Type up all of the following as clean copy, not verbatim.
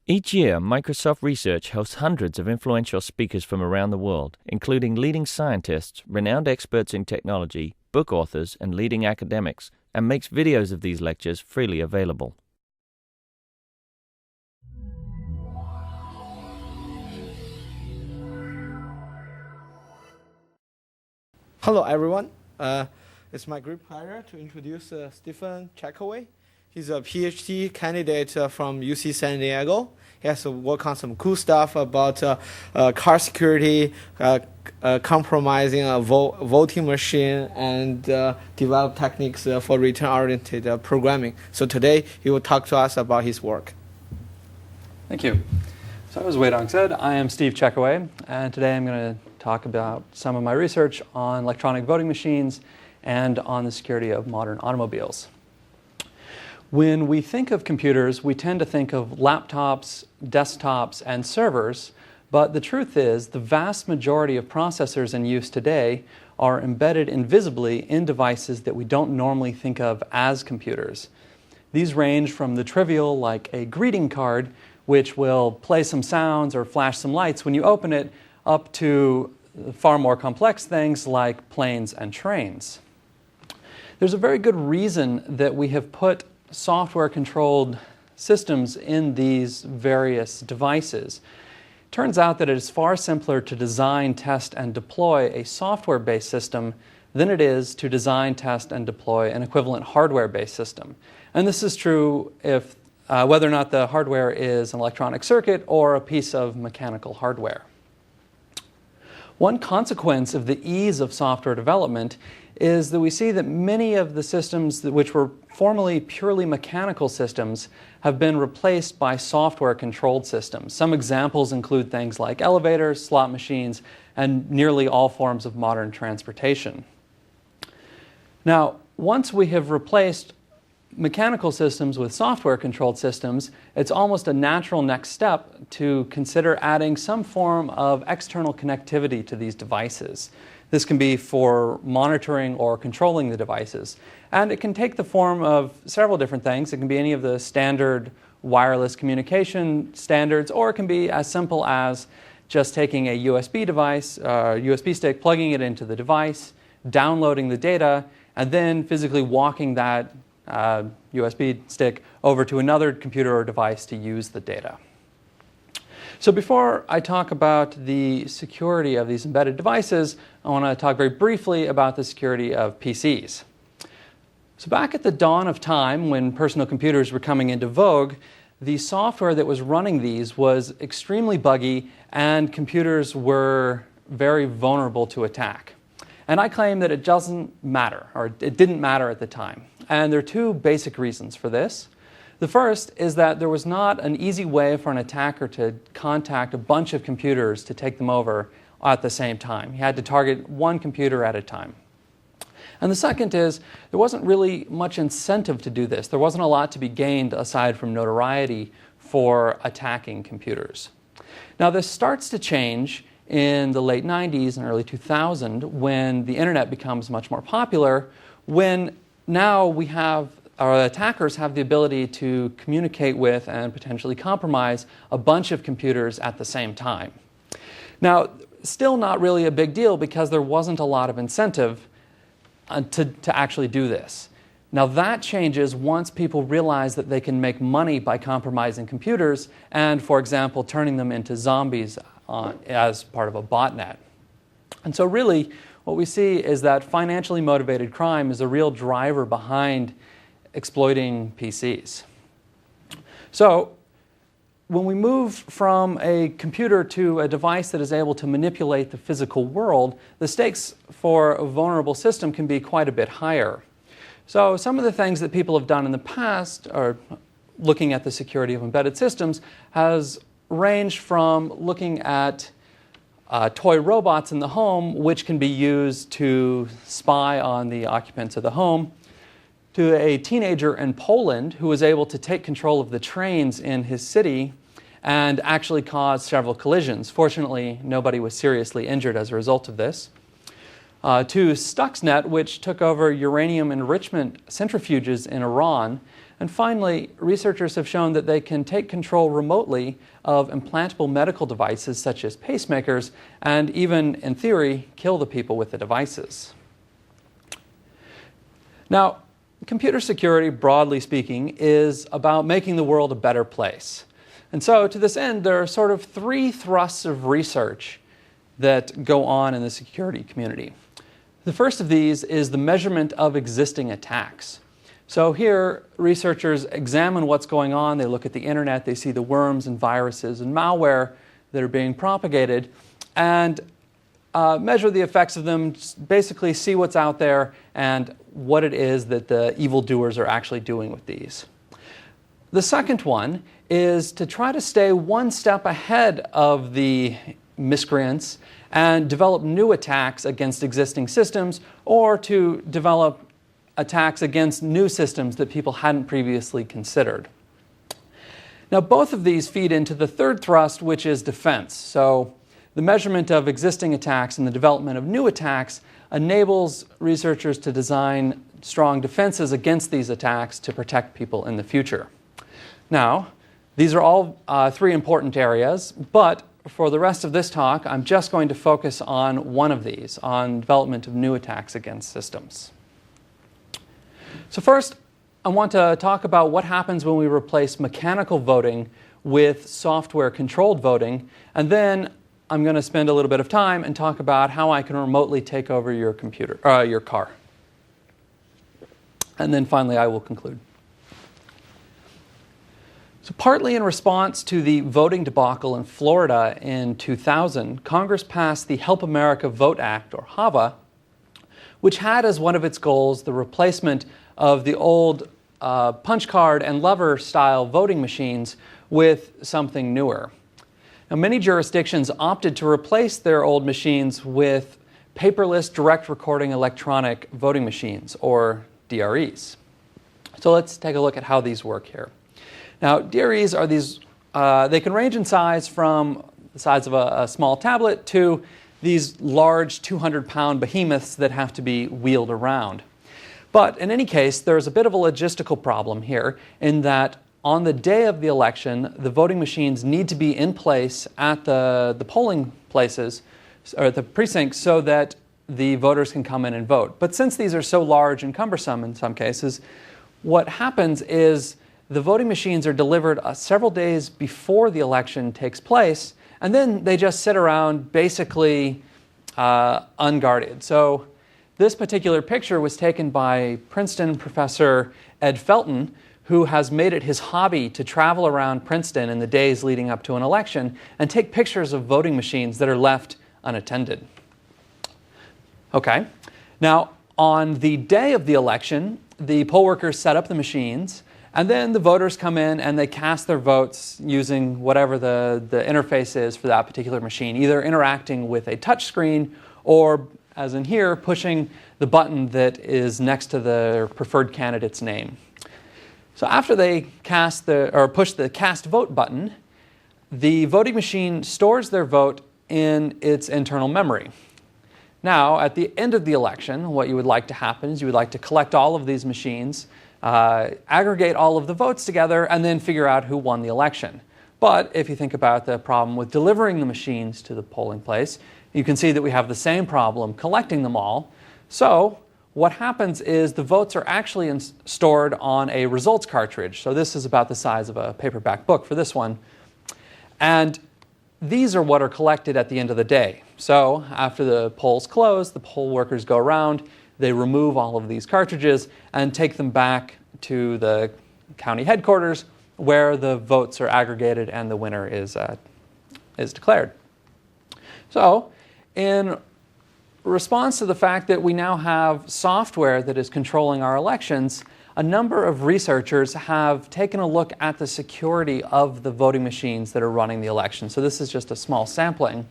Each year, Microsoft Research hosts hundreds of influential speakers from around the world, including leading scientists, renowned experts in technology, book authors, and leading academics, and makes videos of these lectures freely available. Hello, everyone. It's my great pleasure to introduce Stephen Checkaway. He's a PhD candidate from UC San Diego. He has worked on some cool stuff about car security, compromising a voting machine, and develop techniques for return-oriented programming. So today, he will talk to us about his work. Thank you. So as Wei-Dong said, I am Steve Checkaway, and today I'm going to talk about some of my research on electronic voting machines and on the security of modern automobiles. When we think of computers, we tend to think of laptops, desktops, and servers, but the truth is the vast majority of processors in use today are embedded invisibly in devices that we don't normally think of as computers. These range from the trivial, like a greeting card, which will play some sounds or flash some lights when you open it, up to far more complex things like planes and trains. There's a very good reason that we have put software-controlled systems in these various devices. It turns out that it is far simpler to design, test, and deploy a software-based system than it is to design, test, and deploy an equivalent hardware-based system. And this is true if whether or not the hardware is an electronic circuit or a piece of mechanical hardware. One consequence of the ease of software development is that we see that many of the systems which were formerly purely mechanical systems have been replaced by software-controlled systems. Some examples include things like elevators, slot machines, and nearly all forms of modern transportation. Now, once we have replaced mechanical systems with software-controlled systems, it's almost a natural next step to consider adding some form of external connectivity to these devices. This can be for monitoring or controlling the devices. And it can take the form of several different things. It can be any of the standard wireless communication standards, or it can be as simple as just taking a USB device, USB stick, plugging it into the device, downloading the data, and then physically walking that USB stick over to another computer or device to use the data. So before I talk about the security of these embedded devices, I want to talk very briefly about the security of PCs. So back at the dawn of time, when personal computers were coming into vogue, the software that was running these was extremely buggy, and computers were very vulnerable to attack. And I claim that it doesn't matter, or it didn't matter at the time. And there are two basic reasons for this. The first is that there was not an easy way for an attacker to contact a bunch of computers to take them over at the same time. He had to target one computer at a time. And the second is there wasn't really much incentive to do this. There wasn't a lot to be gained aside from notoriety for attacking computers. Now this starts to change in the late 90s and early 2000 when the internet becomes much more popular, when now we have our attackers have the ability to communicate with and potentially compromise a bunch of computers at the same time. Now, still not really a big deal because there wasn't a lot of incentive to actually do this. Now that changes once people realize that they can make money by compromising computers and, for example, turning them into zombies as part of a botnet. And so really, what we see is that financially motivated crime is a real driver behind exploiting PCs. So when we move from a computer to a device that is able to manipulate the physical world, the stakes for a vulnerable system can be quite a bit higher. So some of the things that people have done in the past, or looking at the security of embedded systems, has ranged from looking at toy robots in the home, which can be used to spy on the occupants of the home, to a teenager in Poland who was able to take control of the trains in his city and actually cause several collisions. Fortunately, nobody was seriously injured as a result of this. To Stuxnet, which took over uranium enrichment centrifuges in Iran And finally, researchers have shown that they can take control remotely of implantable medical devices such as pacemakers and even, in theory, kill the people with the devices. Now, computer security, broadly speaking, is about making the world a better place. And so, to this end, there are sort of three thrusts of research that go on in the security community. The first of these is the measurement of existing attacks. So here, researchers examine what's going on. They look at the internet. They see the worms and viruses and malware that are being propagated and measure the effects of them, basically see what's out there and what it is that the evildoers are actually doing with these. The second one is to try to stay one step ahead of the miscreants and develop new attacks against existing systems, or to develop attacks against new systems that people hadn't previously considered. Now, both of these feed into the third thrust, which is defense. So the measurement of existing attacks and the development of new attacks enables researchers to design strong defenses against these attacks to protect people in the future. Now, these are all three important areas, but for the rest of this talk, I'm just going to focus on one of these, on development of new attacks against systems. So first, I want to talk about what happens when we replace mechanical voting with software-controlled voting, and then I'm going to spend a little bit of time and talk about how I can remotely take over your computer, your car. And then finally, I will conclude. So partly in response to the voting debacle in Florida in 2000, Congress passed the Help America Vote Act, or HAVA, which had as one of its goals the replacement of the old punch card and lever style voting machines with something newer. Now, many jurisdictions opted to replace their old machines with paperless direct recording electronic voting machines, or DREs. So let's take a look at how these work here. Now, DREs are these, they can range in size from the size of a small tablet to these large 200-pound behemoths that have to be wheeled around. But in any case, there's a bit of a logistical problem here in that on the day of the election, the voting machines need to be in place at the polling places, or the precincts, so that the voters can come in and vote. But since these are so large and cumbersome in some cases, what happens is the voting machines are delivered several days before the election takes place, and then they just sit around basically unguarded. So this particular picture was taken by Princeton professor Ed Felton, who has made it his hobby to travel around Princeton in the days leading up to an election and take pictures of voting machines that are left unattended. Okay, now on the day of the election, the poll workers set up the machines, and then the voters come in and they cast their votes using whatever the interface is for that particular machine, either interacting with a touch screen or, as in here, pushing the button that is next to the preferred candidate's name. So after they push the cast vote button, the voting machine stores their vote in its internal memory. Now, at the end of the election, what you would like to happen is you would like to collect all of these machines, aggregate all of the votes together, and then figure out who won the election. But if you think about the problem with delivering the machines to the polling place, you can see that we have the same problem collecting them all. So what happens is the votes are actually stored on a results cartridge. So this is about the size of a paperback book for this one. And these are what are collected at the end of the day. So after the polls close, the poll workers go around, they remove all of these cartridges and take them back to the county headquarters where the votes are aggregated and the winner is declared. So in response to the fact that we now have software that is controlling our elections, a number of researchers have taken a look at the security of the voting machines that are running the election. So this is just a small sampling.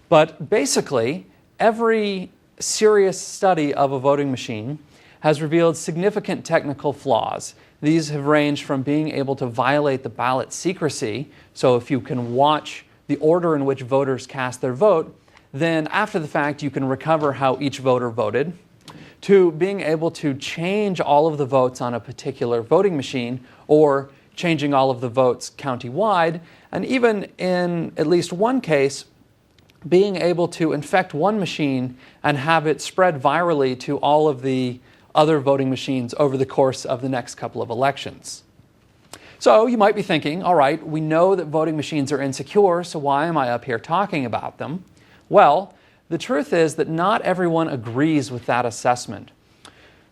But basically, every serious study of a voting machine has revealed significant technical flaws. These have ranged from being able to violate the ballot secrecy, so if you can watch the order in which voters cast their vote, then after the fact you can recover how each voter voted, to being able to change all of the votes on a particular voting machine, or changing all of the votes county-wide, and even in at least one case, being able to infect one machine and have it spread virally to all of the other voting machines over the course of the next couple of elections. So you might be thinking, all right, we know that voting machines are insecure, so why am I up here talking about them? Well, the truth is that not everyone agrees with that assessment.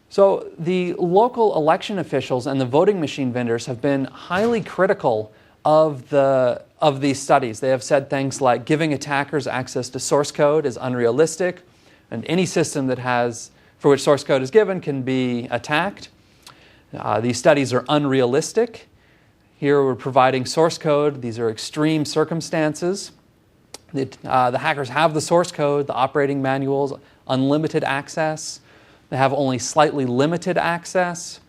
So the local election officials and the voting machine vendors have been highly critical of these studies. They have said things like giving attackers access to source code is unrealistic, and any system for which source code is given can be attacked. These studies are unrealistic. Here we're providing source code. These are extreme circumstances. The hackers have the source code, the operating manuals, unlimited access. They have only slightly limited access.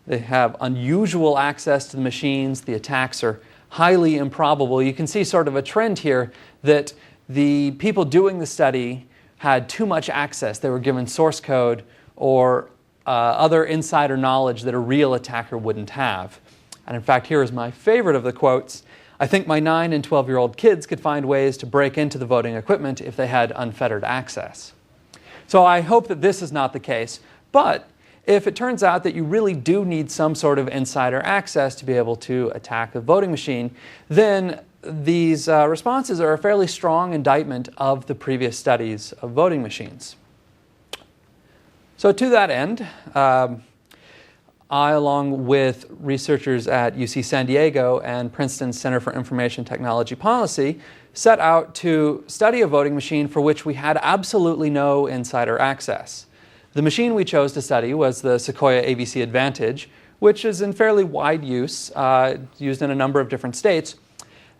They have unusual access to the machines. The attacks are highly improbable. You can see sort of a trend here that the people doing the study had too much access. They were given source code or other insider knowledge that a real attacker wouldn't have. And in fact, here is my favorite of the quotes. I think my 9 and 12-year-old kids could find ways to break into the voting equipment if they had unfettered access. So I hope that this is not the case, but if it turns out that you really do need some sort of insider access to be able to attack a voting machine, then these responses are a fairly strong indictment of the previous studies of voting machines. So to that end, I, along with researchers at UC San Diego and Princeton Center for Information Technology Policy, set out to study a voting machine for which we had absolutely no insider access. The machine we chose to study was the Sequoia AVC Advantage, which is in fairly wide use, used in a number of different states.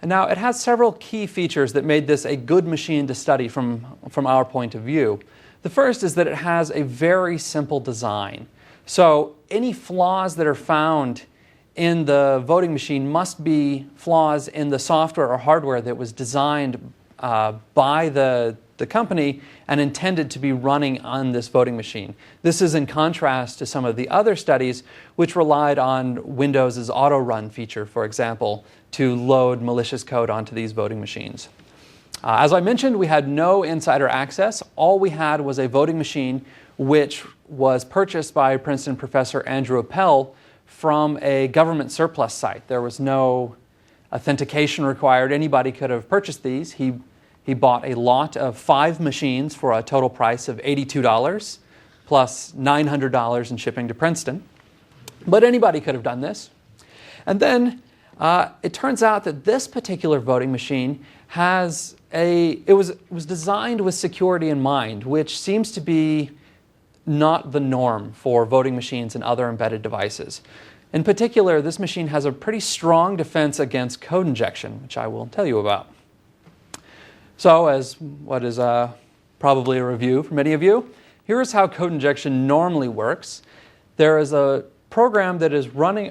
And now it has several key features that made this a good machine to study from our point of view. The first is that it has a very simple design. So any flaws that are found in the voting machine must be flaws in the software or hardware that was designed by the company and intended to be running on this voting machine. This is in contrast to some of the other studies which relied on Windows' auto run feature, for example, to load malicious code onto these voting machines. As I mentioned, we had no insider access. All we had was a voting machine which was purchased by Princeton professor Andrew Appel from a government surplus site. There was no authentication required. Anybody could have purchased these. He bought a lot of 5 machines for a total price of $82 plus $900 in shipping to Princeton. But anybody could have done this. And then it turns out that this particular voting machine it was designed with security in mind, which seems to be not the norm for voting machines and other embedded devices. In particular, this machine has a pretty strong defense against code injection, which I will tell you about. So, as what is probably a review for many of you, here is how code injection normally works. There is a program that is running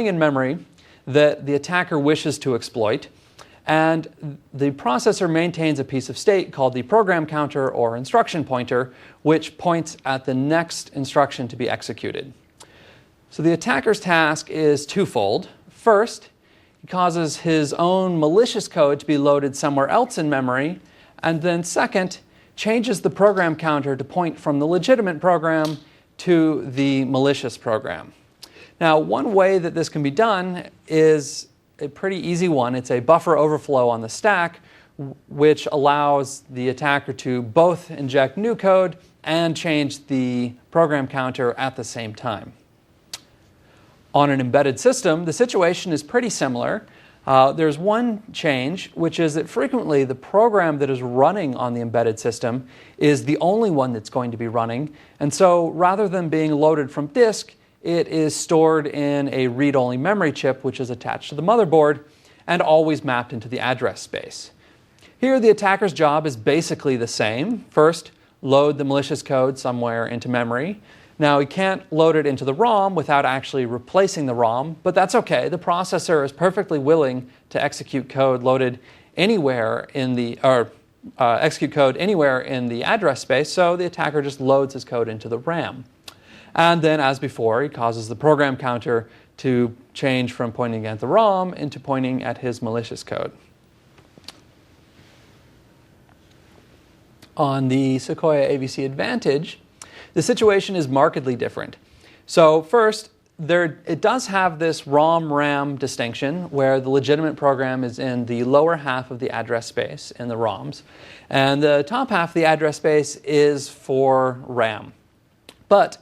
in memory that the attacker wishes to exploit, and the processor maintains a piece of state called the program counter or instruction pointer, which points at the next instruction to be executed. So the attacker's task is twofold. First, he causes his own malicious code to be loaded somewhere else in memory, and then second, changes the program counter to point from the legitimate program to the malicious program. Now, one way that this can be done is a pretty easy one. It's a buffer overflow on the stack, which allows the attacker to both inject new code and change the program counter at the same time. On an embedded system, the situation is pretty similar. There's one change, which is that frequently the program that is running on the embedded system is the only one that's going to be running. And so rather than being loaded from disk, it is stored in a read-only memory chip, which is attached to the motherboard and always mapped into the address space. Here, the attacker's job is basically the same. First, load the malicious code somewhere into memory. Now, he can't load it into the ROM without actually replacing the ROM, but that's okay. The processor is perfectly willing to execute code loaded anywhere execute code anywhere in the address space, so the attacker just loads his code into the RAM. And then, as before, he causes the program counter to change from pointing at the ROM into pointing at his malicious code. On the Sequoia AVC Advantage, the situation is markedly different. So first, it does have this ROM-RAM distinction where the legitimate program is in the lower half of the address space in the ROMs, and the top half of the address space is for RAM. But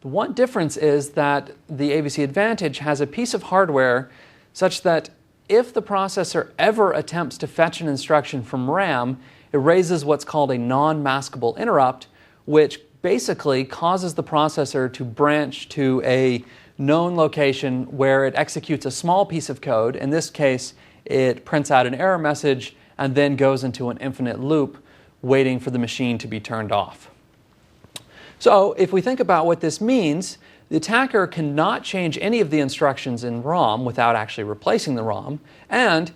the one difference is that the AVC Advantage has a piece of hardware such that if the processor ever attempts to fetch an instruction from RAM, it raises what's called a non-maskable interrupt, which basically causes the processor to branch to a known location where it executes a small piece of code. In this case, it prints out an error message and then goes into an infinite loop waiting for the machine to be turned off. So if we think about what this means, the attacker cannot change any of the instructions in ROM without actually replacing the ROM, and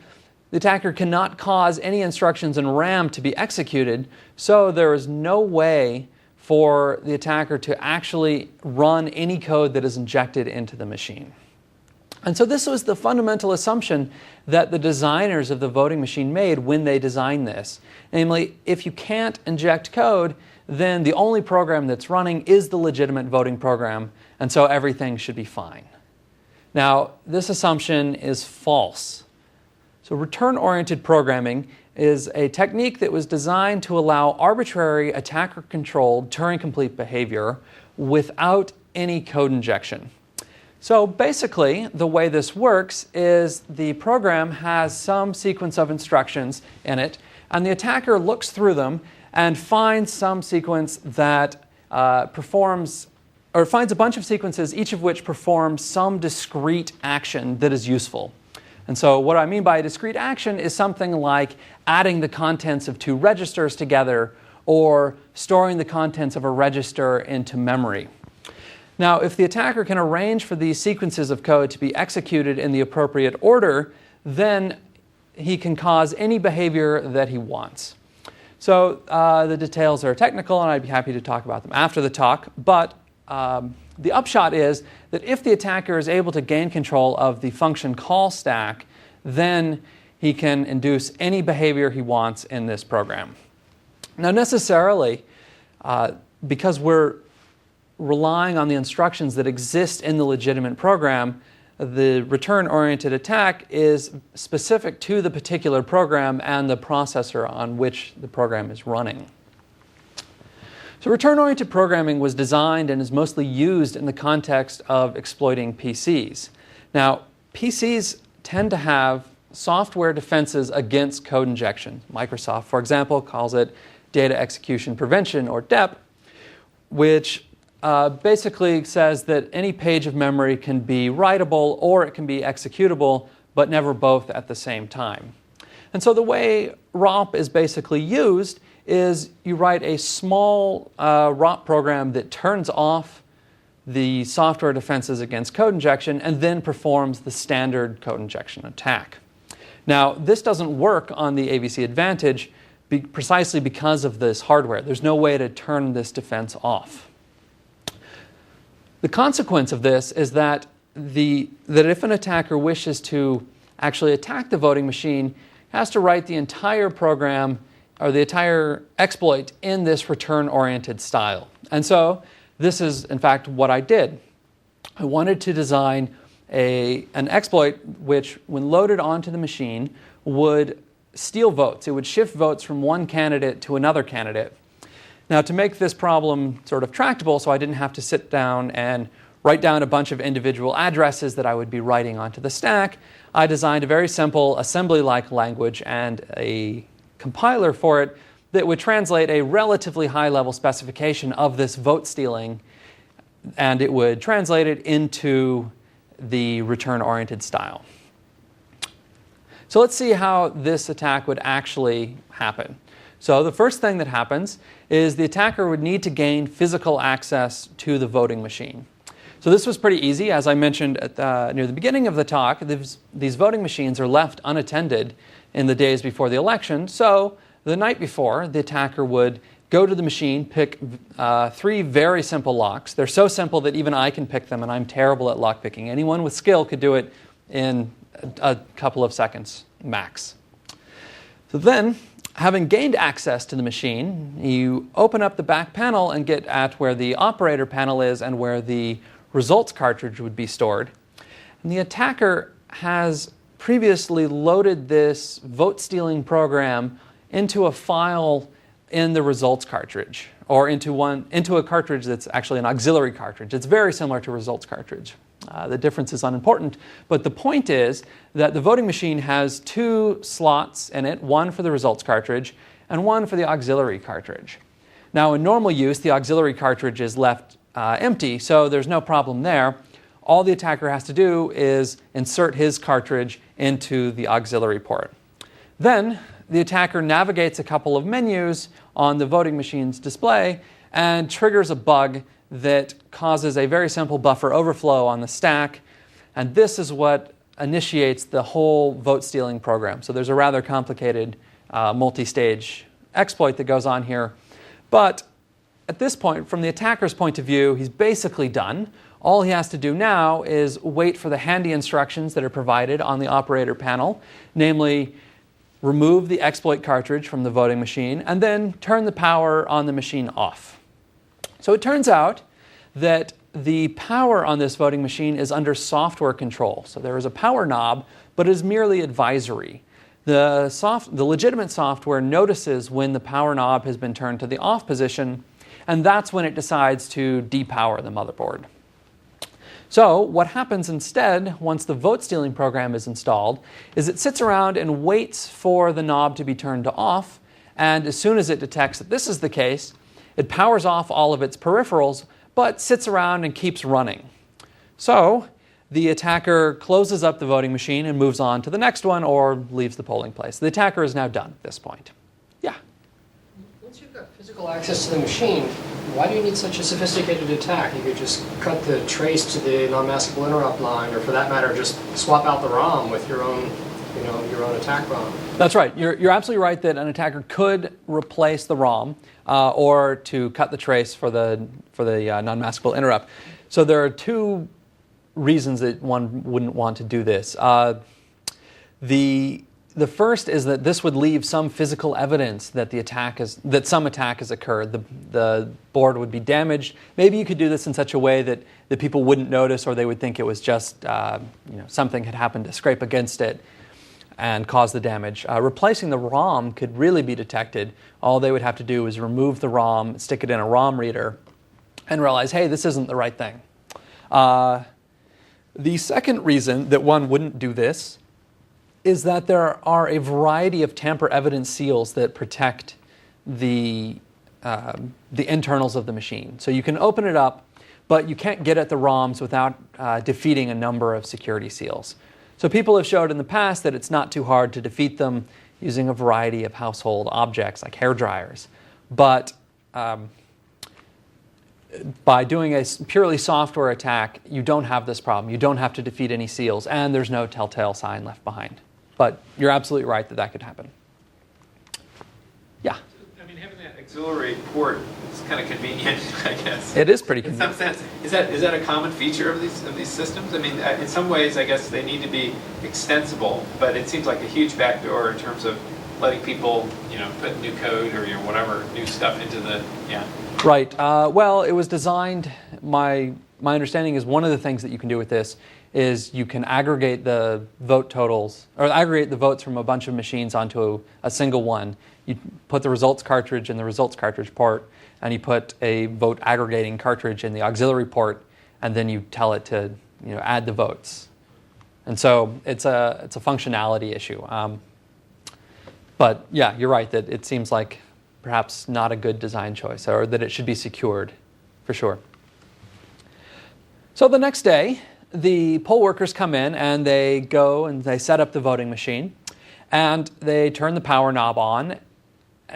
the attacker cannot cause any instructions in RAM to be executed, so there is no way for the attacker to actually run any code that is injected into the machine. And so this was the fundamental assumption that the designers of the voting machine made when they designed this. Namely, if you can't inject code, then the only program that's running is the legitimate voting program, and so everything should be fine. Now, this assumption is false. So return-oriented programming is a technique that was designed to allow arbitrary attacker-controlled Turing-complete behavior without any code injection. So basically, the way this works is the program has some sequence of instructions in it, and the attacker looks through them and finds some sequence that finds a bunch of sequences, each of which performs some discrete action that is useful. And so what I mean by a discrete action is something like adding the contents of two registers together or storing the contents of a register into memory. Now, if the attacker can arrange for these sequences of code to be executed in the appropriate order, then he can cause any behavior that he wants. So the details are technical, and I'd be happy to talk about them after the talk, but the upshot is that if the attacker is able to gain control of the function call stack, then he can induce any behavior he wants in this program. Now necessarily, because we're relying on the instructions that exist in the legitimate program, the return-oriented attack is specific to the particular program and the processor on which the program is running. So return-oriented programming was designed and is mostly used in the context of exploiting PCs. Now, PCs tend to have software defenses against code injection. Microsoft, for example, calls it data execution prevention, or DEP, which basically says that any page of memory can be writable or it can be executable, but never both at the same time. And so the way ROP is basically used is you write a small ROP program that turns off the software defenses against code injection and then performs the standard code injection attack. Now, this doesn't work on the AVC Advantage precisely because of this hardware. There's no way to turn this defense off. The consequence of this is that if an attacker wishes to actually attack the voting machine, he has to write the entire program or the entire exploit in this return-oriented style. And so this is, in fact, what I did. I wanted to design an exploit which, when loaded onto the machine, would steal votes. It would shift votes from one candidate to another candidate. Now, to make this problem sort of tractable, so I didn't have to sit down and write down a bunch of individual addresses that I would be writing onto the stack, I designed a very simple assembly-like language and a compiler for it that would translate a relatively high-level specification of this vote stealing, and it would translate it into the return-oriented style. So let's see how this attack would actually happen. So the first thing that happens is the attacker would need to gain physical access to the voting machine. So this was pretty easy. As I mentioned near the beginning of the talk, these voting machines are left unattended in the days before the election, so the night before, the attacker would go to the machine, pick 3 very simple locks. They're so simple that even I can pick them, and I'm terrible at lockpicking. Anyone with skill could do it in a couple of seconds max. So then, having gained access to the machine, you open up the back panel and get at where the operator panel is and where the results cartridge would be stored. And the attacker has previously loaded this vote-stealing program into a file in the results cartridge, or into a cartridge that's actually an auxiliary cartridge. It's very similar to results cartridge. The difference is unimportant, but the point is that the voting machine has 2 slots in it, one for the results cartridge and one for the auxiliary cartridge. Now, in normal use, the auxiliary cartridge is left empty, so there's no problem there. All the attacker has to do is insert his cartridge into the auxiliary port. Then, the attacker navigates a couple of menus on the voting machine's display and triggers a bug that causes a very simple buffer overflow on the stack, and this is what initiates the whole vote-stealing program. So there's a rather complicated multi-stage exploit that goes on here, but at this point, from the attacker's point of view, he's basically done. All he has to do now is wait for the handy instructions that are provided on the operator panel, namely remove the exploit cartridge from the voting machine and then turn the power on the machine off. So it turns out that the power on this voting machine is under software control. So there is a power knob, but it is merely advisory. The legitimate software notices when the power knob has been turned to the off position, and that's when it decides to depower the motherboard. So what happens instead, once the vote-stealing program is installed, is it sits around and waits for the knob to be turned to off, and as soon as it detects that this is the case, it powers off all of its peripherals, but sits around and keeps running. So the attacker closes up the voting machine and moves on to the next one or leaves the polling place. The attacker is now done at this point. Yeah? Once you've got physical access to the machine, why do you need such a sophisticated attack? You could just cut the trace to the non-maskable interrupt line, or for that matter, just swap out the ROM with your own attack ROM. That's right. You're absolutely right that an attacker could replace the ROM or to cut the trace for the non-maskable interrupt. So there are 2 reasons that one wouldn't want to do this. The first is that this would leave some physical evidence that some attack has occurred. The board would be damaged. Maybe you could do this in such a way that people wouldn't notice, or they would think it was just something had happened to scrape against it and cause the damage. Replacing the ROM could really be detected. All they would have to do is remove the ROM, stick it in a ROM reader, and realize, hey, this isn't the right thing. The second reason that one wouldn't do this is that there are a variety of tamper evidence seals that protect the internals of the machine. So you can open it up, but you can't get at the ROMs without defeating a number of security seals. So people have showed in the past that it's not too hard to defeat them using a variety of household objects like hair dryers. But by doing a purely software attack, you don't have this problem. You don't have to defeat any seals, and there's no telltale sign left behind. But you're absolutely right that that could happen. Yeah? I mean, having that auxiliary port is kind of convenient, I guess. It is pretty convenient. In some sense. Is that a common feature of these systems? I mean, in some ways, I guess they need to be extensible, but it seems like a huge backdoor in terms of letting people, put new code or whatever new stuff into the Right. Well, it was designed. My understanding is one of the things that you can do with this is you can aggregate the vote totals, or aggregate the votes from a bunch of machines onto a single one. You put the results cartridge in the results cartridge port, and you put a vote aggregating cartridge in the auxiliary port, and then you tell it to add the votes. And so it's a functionality issue. But yeah, you're right that it seems like perhaps not a good design choice, or that it should be secured, for sure. So the next day, the poll workers come in and they go and they set up the voting machine and they turn the power knob on.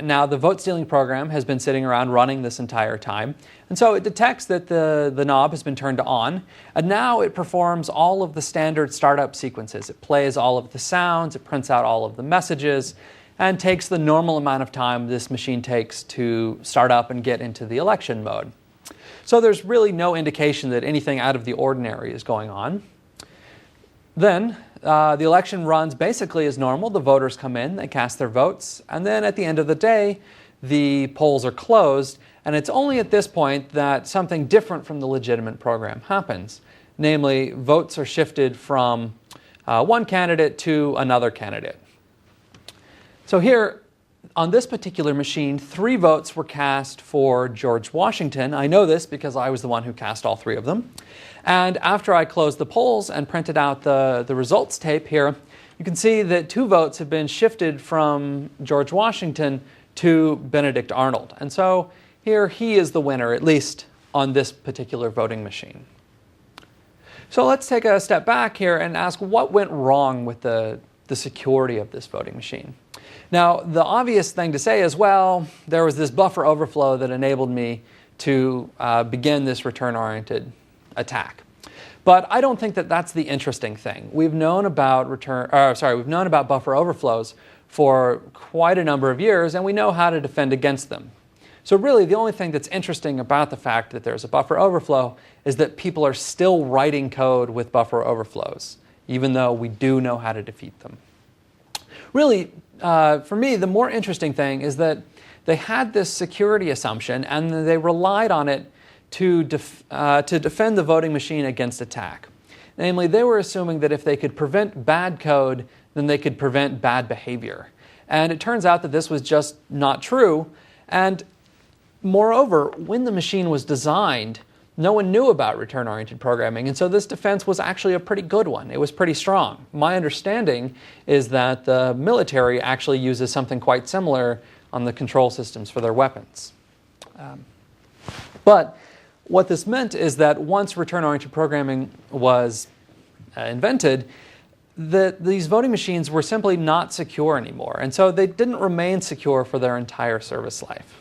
Now the vote stealing program has been sitting around running this entire time, and so it detects that the knob has been turned on, and now it performs all of the standard startup sequences. It plays all of the sounds, it prints out all of the messages, and takes the normal amount of time this machine takes to start up and get into the election mode. So there's really no indication that anything out of the ordinary is going on. Then the election runs basically as normal. The voters come in, they cast their votes, and then at the end of the day, the polls are closed, and it's only at this point that something different from the legitimate program happens. Namely, votes are shifted from one candidate to another candidate. So here, on this particular machine, 3 votes were cast for George Washington. I know this because I was the one who cast all 3 of them. And after I closed the polls and printed out the results tape here, you can see that 2 votes have been shifted from George Washington to Benedict Arnold. And so here he is the winner, at least on this particular voting machine. So let's take a step back here and ask what went wrong with the security of this voting machine. Now, the obvious thing to say is, well, there was this buffer overflow that enabled me to begin this return-oriented attack. But I don't think that that's the interesting thing. We've known about buffer overflows for quite a number of years, and we know how to defend against them. So really, the only thing that's interesting about the fact that there's a buffer overflow is that people are still writing code with buffer overflows, even though we do know how to defeat them. Really, for me, the more interesting thing is that they had this security assumption, and they relied on it to defend the voting machine against attack. Namely, they were assuming that if they could prevent bad code, then they could prevent bad behavior. And it turns out that this was just not true. And moreover, when the machine was designed, no one knew about return-oriented programming, and so this defense was actually a pretty good one. It was pretty strong. My understanding is that the military actually uses something quite similar on the control systems for their weapons. But what this meant is that once return-oriented programming was invented, these voting machines were simply not secure anymore, and so they didn't remain secure for their entire service life.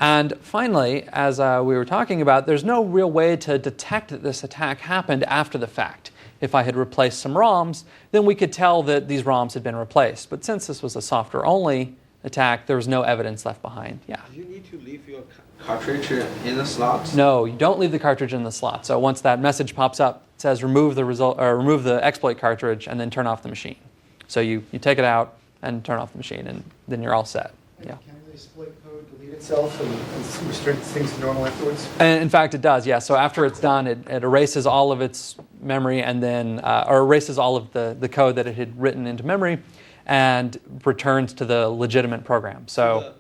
And finally, as we were talking about, there's no real way to detect that this attack happened after the fact. If I had replaced some ROMs, then we could tell that these ROMs had been replaced. But since this was a software-only attack, there was no evidence left behind. Yeah? Do you need to leave your cartridge in the slot? No, you don't leave the cartridge in the slot. So once that message pops up, it says remove the exploit cartridge and then turn off the machine. So you take it out and turn off the machine, and then you're all set. Yeah. Can the exploit code delete itself and restrict things to normal afterwards? And in fact, it does, yeah. So after it's done, it erases all of its memory and then, or erases all of the code that it had written into memory and returns to the legitimate program. So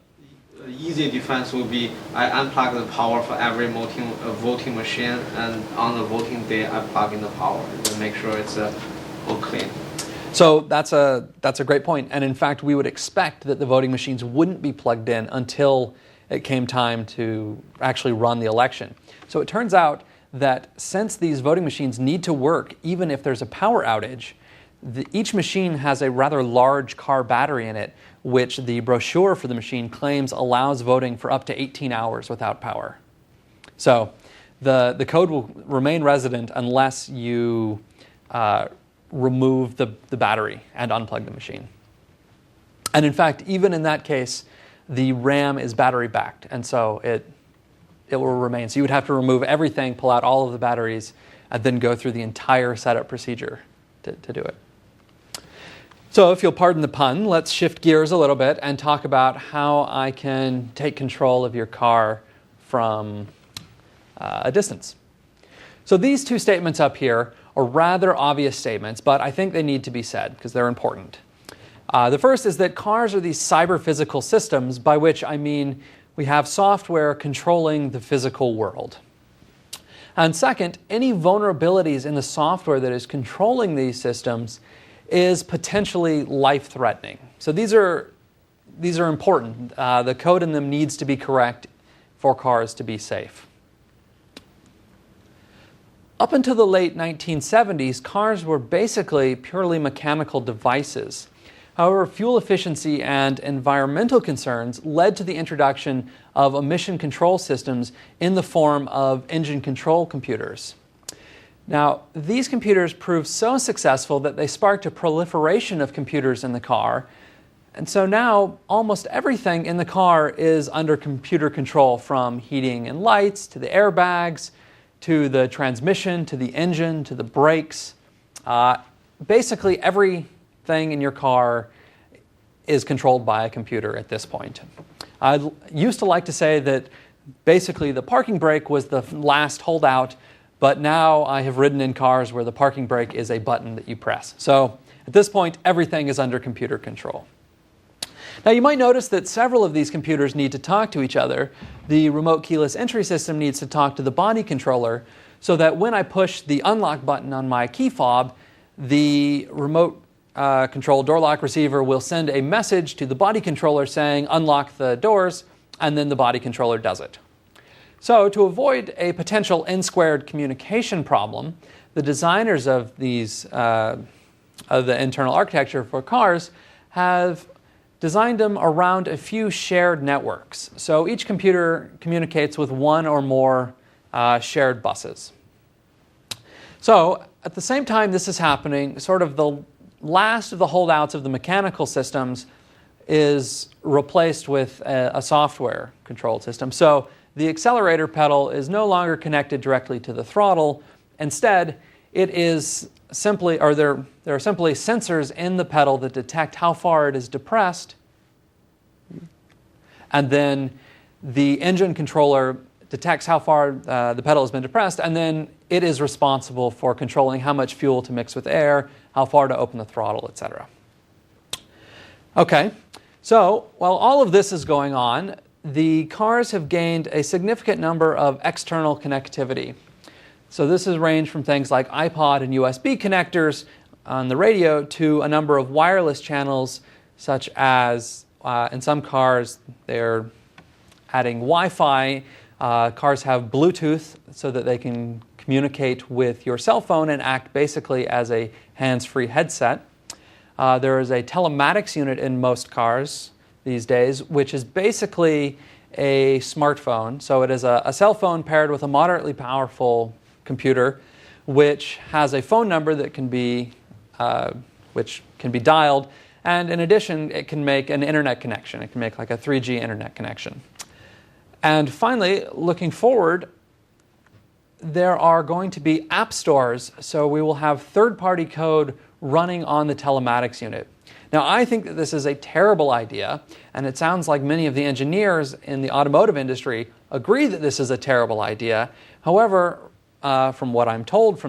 the easy defense would be I unplug the power for every voting machine, and on the voting day I plug in the power to make sure it's all clean. So that's a great point. And in fact, we would expect that the voting machines wouldn't be plugged in until it came time to actually run the election. So it turns out that since these voting machines need to work even if there's a power outage, each machine has a rather large car battery in it, which the brochure for the machine claims allows voting for up to 18 hours without power. So the code will remain resident unless you remove the battery and unplug the machine. And in fact, even in that case, the RAM is battery backed, and so it will remain. So you would have to remove everything, pull out all of the batteries, and then go through the entire setup procedure to do it. So if you'll pardon the pun, let's shift gears a little bit and talk about how I can take control of your car from a distance. So these 2 statements up here are rather obvious statements, but I think they need to be said because they're important. The first is that cars are these cyber-physical systems, by which I mean we have software controlling the physical world. And second, any vulnerabilities in the software that is controlling these systems is potentially life-threatening. So these are important. The code in them needs to be correct for cars to be safe. Up until the late 1970s, cars were basically purely mechanical devices. However, fuel efficiency and environmental concerns led to the introduction of emission control systems in the form of engine control computers. Now, these computers proved so successful that they sparked a proliferation of computers in the car, And so now almost everything in the car is under computer control, from heating and lights to the airbags to the transmission to the engine to the brakes. Basically everything in your car is controlled by a computer at this point. I used to like to say that basically the parking brake was the last holdout, but now I have ridden in cars where the parking brake is a button that you press. So at this point, everything is under computer control. Now you might notice that several of these computers need to talk to each other. The remote keyless entry system needs to talk to the body controller, so that when I push the unlock button on my key fob, the remote control door lock receiver will send a message to the body controller saying unlock the doors, and then the body controller does it. So to avoid a potential n-squared communication problem, the designers of these of the internal architecture for cars have designed them around a few shared networks. So each computer communicates with one or more shared buses. So at the same time this is happening, sort of the last of the holdouts of the mechanical systems is replaced with a software controlled system. So the accelerator pedal is no longer connected directly to the throttle. Instead, it is simply, or there are simply sensors in the pedal that detect how far it is depressed, and then the engine controller detects how far the pedal has been depressed, and then it is responsible for controlling how much fuel to mix with air, how far to open the throttle, etc. Okay, so while all of this is going on, the cars have gained a significant number of external connectivity. So this has ranged from things like iPod and USB connectors on the radio to a number of wireless channels, such as in some cars they're adding Wi-Fi. Cars have Bluetooth so that they can communicate with your cell phone and act basically as a hands-free headset. There is a telematics unit in most cars these days, which is basically a smartphone. So it is a cell phone paired with a moderately powerful computer, which has a phone number that can be dialed, and in addition, it can make an internet connection. It can make like a 3G internet connection. And finally, looking forward, there are going to be app stores, so we will have third-party code running on the telematics unit. Now, I think that this is a terrible idea, and it sounds like many of the engineers in the automotive industry agree that this is a terrible idea. However, from what I'm told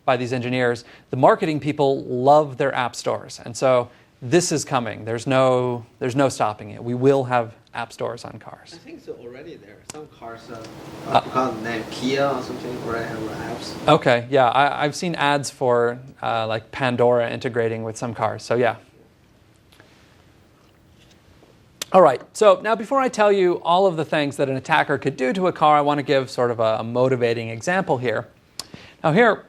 by these engineers, the marketing people love their app stores, and so this is coming. There's no stopping it. We will have app stores on cars. I think so already there. Some cars, I forgot the name, Kia or something, already have apps. Okay, yeah, I've seen ads for like Pandora integrating with some cars, so yeah. All right, so now before I tell you all of the things that an attacker could do to a car, I want to give sort of a motivating example here. Now here,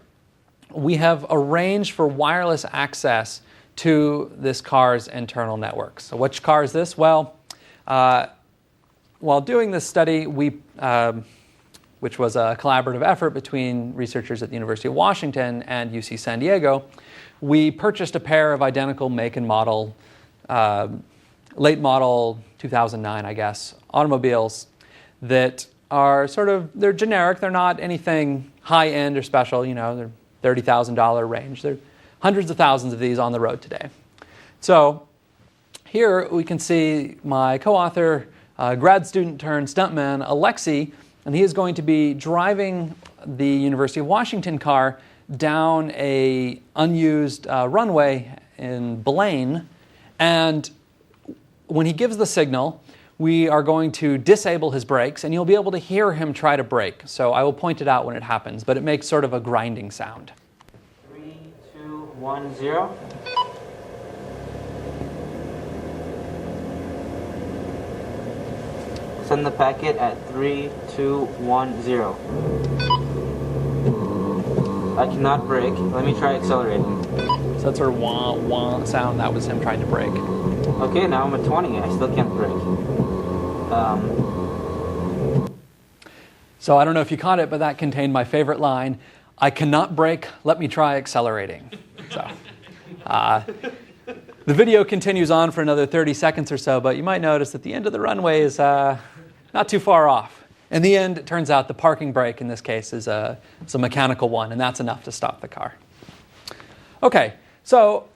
we have arranged for wireless access to this car's internal network. So which car is this? Well, while doing this study, which was a collaborative effort between researchers at the University of Washington and UC San Diego, we purchased a pair of identical make and model, late model 2009, I guess, automobiles that are they're generic. They're not anything high-end or special. They're $30,000 range. There are hundreds of thousands of these on the road today. So here we can see my co-author, grad student turned stuntman, Alexei, and he is going to be driving the University of Washington car down a unused runway in Blaine, and when he gives the signal, we are going to disable his brakes, and you'll be able to hear him try to brake. So I will point it out when it happens, but it makes sort of a grinding sound. 3, 2, 1, 0. Send the packet at 3, 2, 1, 0. I cannot brake. Let me try accelerating. So that's our wah wah sound. That was him trying to brake. Okay, now I'm at 20. I still can't brake. So I don't know if you caught it, but that contained my favorite line: "I cannot brake. Let me try accelerating." So The video continues on for another 30 seconds or so, but you might notice that the end of the runway is not too far off. In the end, it turns out the parking brake in this case is a mechanical one, and that's enough to stop the car. Okay, so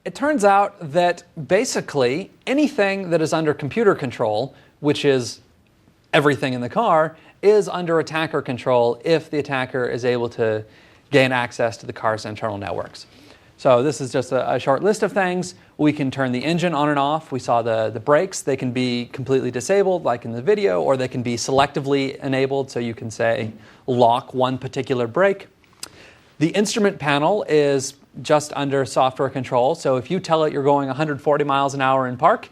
it turns out that basically anything that is under computer control, which is everything in the car, is under attacker control if the attacker is able to gain access to the car's internal networks. So this is just a short list of things. We can turn the engine on and off. We saw the brakes. They can be completely disabled, like in the video, or they can be selectively enabled, so you can say lock one particular brake. The instrument panel is just under software control. So if you tell it you're going 140 miles an hour in park,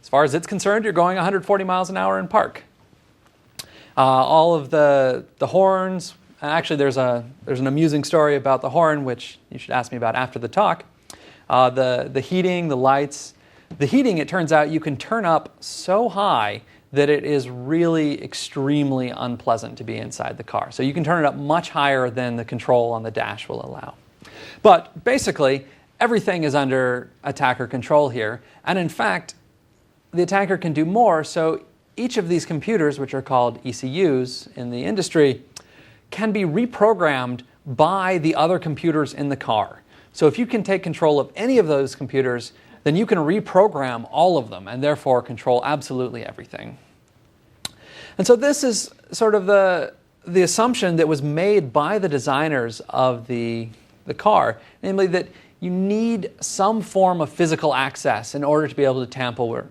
as far as it's concerned, you're going 140 miles an hour in park. All of the horns. Actually, there's an amusing story about the horn, which you should ask me about after the talk. The heating, the lights. The heating, it turns out, you can turn up so high that it is really extremely unpleasant to be inside the car. So you can turn it up much higher than the control on the dash will allow. But basically, everything is under attacker control here. And in fact, the attacker can do more. So each of these computers, which are called ECUs in the industry, can be reprogrammed by the other computers in the car. So if you can take control of any of those computers, then you can reprogram all of them and therefore control absolutely everything. And so this is sort of the assumption that was made by the designers of the car, namely that you need some form of physical access in order to be able to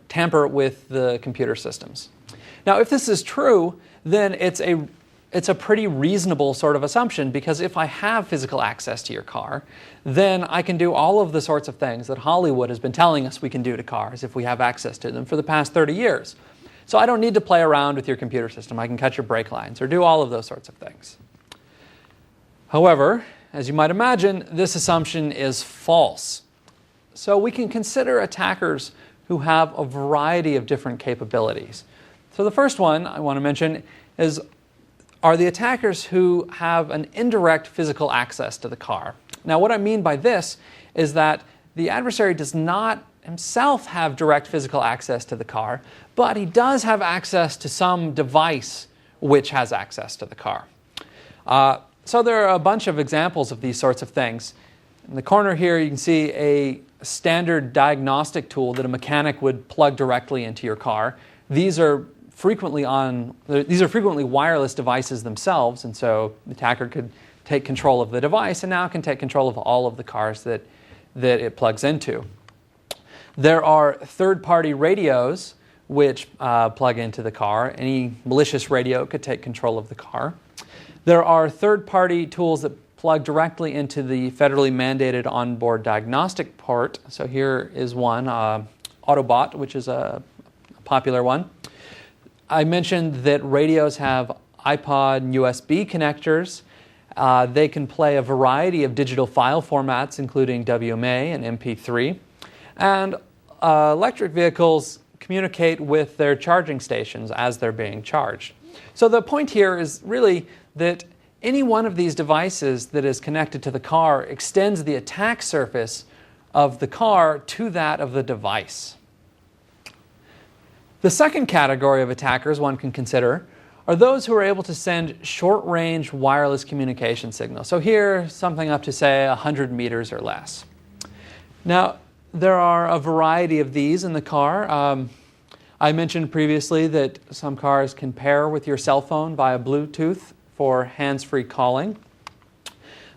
tamper with the computer systems. Now, if this is true, then it's a pretty reasonable sort of assumption, because if I have physical access to your car, then I can do all of the sorts of things that Hollywood has been telling us we can do to cars if we have access to them for the past 30 years. So I don't need to play around with your computer system. I can cut your brake lines or do all of those sorts of things. However, as you might imagine, this assumption is false. So we can consider attackers who have a variety of different capabilities. So the first one I want to mention are the attackers who have an indirect physical access to the car. Now, what I mean by this is that the adversary does not himself have direct physical access to the car, but he does have access to some device which has access to the car. So there are a bunch of examples of these sorts of things. In the corner here, you can see a standard diagnostic tool that a mechanic would plug directly into your car. These are frequently wireless devices themselves, and so the attacker could take control of the device and now can take control of all of the cars that it plugs into. There are third-party radios which plug into the car. Any malicious radio could take control of the car. There are third-party tools that plug directly into the federally mandated onboard diagnostic port. So here is one, Autobot, which is a popular one. I mentioned that radios have iPod and USB connectors. They can play a variety of digital file formats, including WMA and MP3. And electric vehicles communicate with their charging stations as they're being charged. So the point here is really that any one of these devices that is connected to the car extends the attack surface of the car to that of the device. The second category of attackers one can consider are those who are able to send short-range wireless communication signals. So here, something up to, say, 100 meters or less. Now, there are a variety of these in the car. I mentioned previously that some cars can pair with your cell phone via Bluetooth for hands-free calling.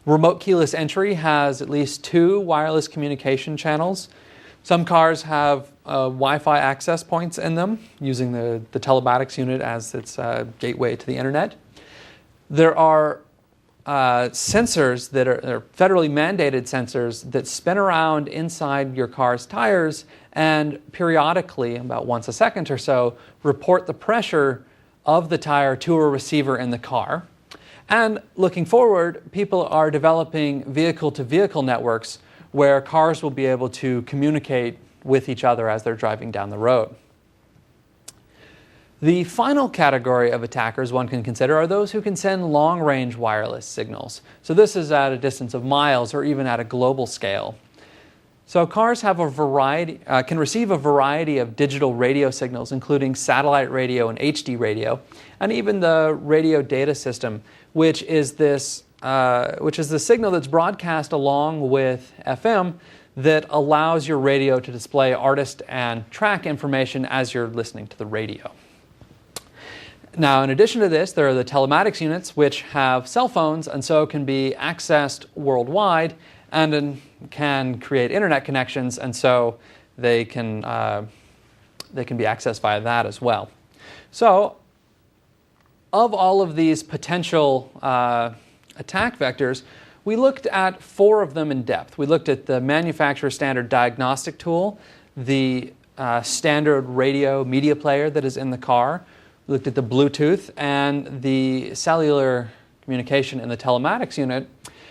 Remote keyless entry has at least 2 wireless communication channels. Some cars have Wi-Fi access points in them, using the Telematics unit as its gateway to the internet. There are sensors that are federally mandated sensors that spin around inside your car's tires and periodically, about once a second or so, report the pressure of the tire to a receiver in the car. And looking forward, people are developing vehicle-to-vehicle networks where cars will be able to communicate with each other as they're driving down the road. The final category of attackers one can consider are those who can send long-range wireless signals. So this is at a distance of miles or even at a global scale. So cars have a variety, can receive a variety of digital radio signals, including satellite radio and HD radio, and even the radio data system, which is the signal that's broadcast along with FM that allows your radio to display artist and track information as you're listening to the radio. Now, in addition to this, there are the telematics units, which have cell phones and so can be accessed worldwide and can create internet connections, and so they can be accessed via that as well. So, of all of these potential attack vectors, we looked at 4 of them in depth. We looked at the manufacturer standard diagnostic tool, the standard radio media player that is in the car. We looked at the Bluetooth and the cellular communication in the telematics unit.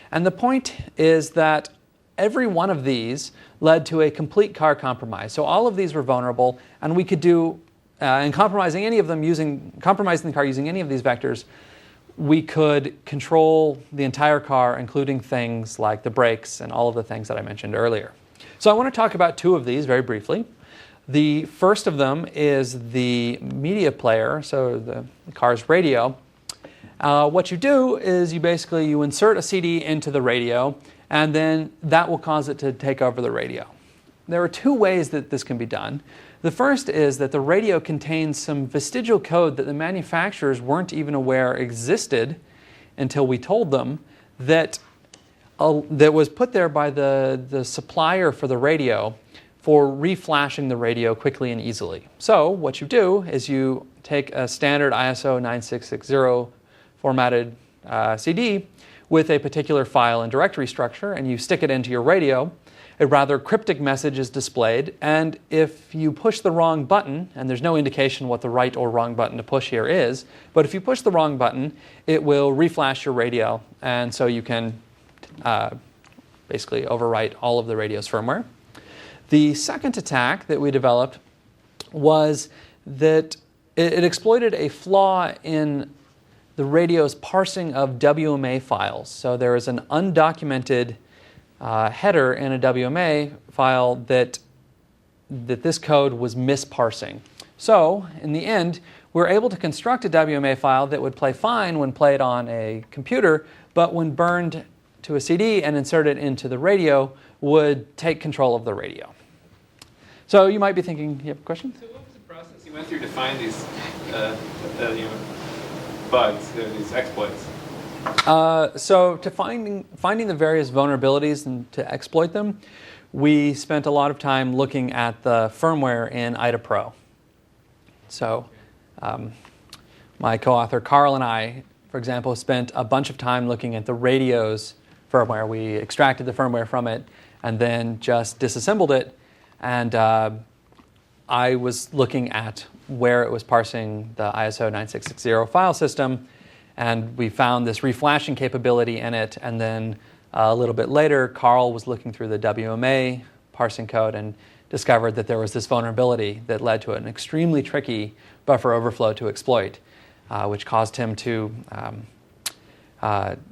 And the point is that every one of these led to a complete car compromise. So all of these were vulnerable, and we could do, in compromising any of them compromising the car using any of these vectors, we could control the entire car, including things like the brakes and all of the things that I mentioned earlier. So I want to talk about 2 of these very briefly. The first of them is the media player, so the car's radio. What you do is you insert a CD into the radio, and then that will cause it to take over the radio. There are 2 ways that this can be done. The first is that the radio contains some vestigial code that the manufacturers weren't even aware existed until we told them, that was put there by the supplier for the radio for reflashing the radio quickly and easily. So what you do is you take a standard ISO 9660 formatted CD with a particular file and directory structure, and you stick it into your radio. A rather cryptic message is displayed, and if you push the wrong button, and there's no indication what the right or wrong button to push here is, but if you push the wrong button, it will reflash your radio, and so you can basically overwrite all of the radio's firmware. The second attack that we developed was that it exploited a flaw in the radio's parsing of WMA files. So there is an undocumented header in a WMA file that this code was misparsing. So in the end, we're able to construct a WMA file that would play fine when played on a computer, but when burned to a CD and inserted into the radio, would take control of the radio. So you might be thinking, you have a question? So what was the process you went through to find these bugs, these exploits? So to finding the various vulnerabilities and to exploit them, we spent a lot of time looking at the firmware in IDA Pro. So my co-author Carl and I, for example, spent a bunch of time looking at the radio's firmware. We extracted the firmware from it and then just disassembled it. And I was looking at where it was parsing the ISO 9660 file system, and we found this reflashing capability in it. And then a little bit later, Carl was looking through the WMA parsing code and discovered that there was this vulnerability that led to an extremely tricky buffer overflow to exploit, which caused him to...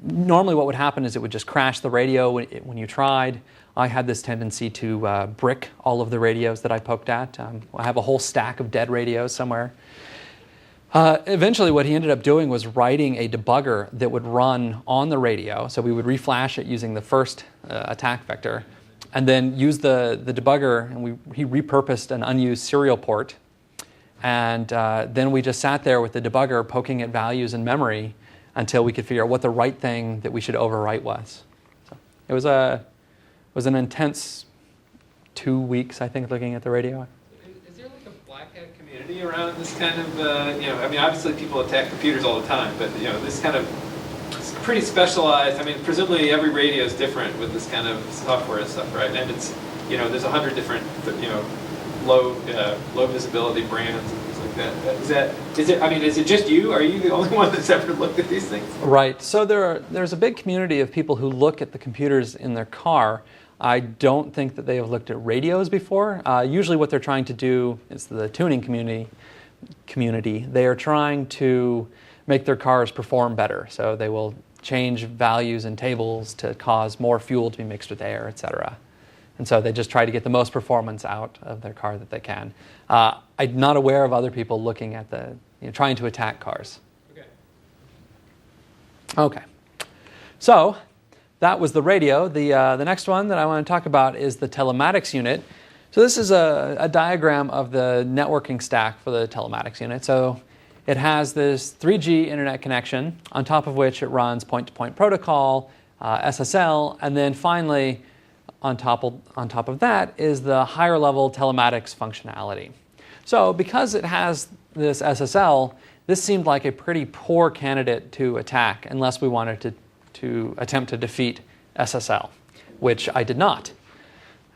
normally what would happen is it would just crash the radio when you tried. I had this tendency to brick all of the radios that I poked at. I have a whole stack of dead radios somewhere. Eventually what he ended up doing was writing a debugger that would run on the radio. So we would reflash it using the first attack vector, and then use the debugger, and he repurposed an unused serial port. And then we just sat there with the debugger poking at values in memory until we could figure out what the right thing that we should overwrite was. So it was an intense 2 weeks, I think, looking at the radio. Is there like a black hat community around this kind of, I mean, obviously people attack computers all the time, but, this kind of pretty specialized, I mean, presumably every radio is different with this kind of software and stuff, right? And it's, there's 100 different, low visibility brands and things like that. Is it just you? Are you the only one that's ever looked at these things? Right. So there's a big community of people who look at the computers in their car. I don't think that they have looked at radios before. Usually what they're trying to do is the tuning community. They are trying to make their cars perform better. So they will change values in tables to cause more fuel to be mixed with air, etc. And so they just try to get the most performance out of their car that they can. I'm not aware of other people looking at trying to attack cars. Okay. So that was the radio. The next one that I want to talk about is the telematics unit. So this is a diagram of the networking stack for the telematics unit. So it has this 3G internet connection, on top of which it runs point-to-point protocol, SSL, and then finally, on top of that is the higher level telematics functionality. So because it has this SSL, this seemed like a pretty poor candidate to attack unless we wanted to attempt to defeat SSL, which I did not.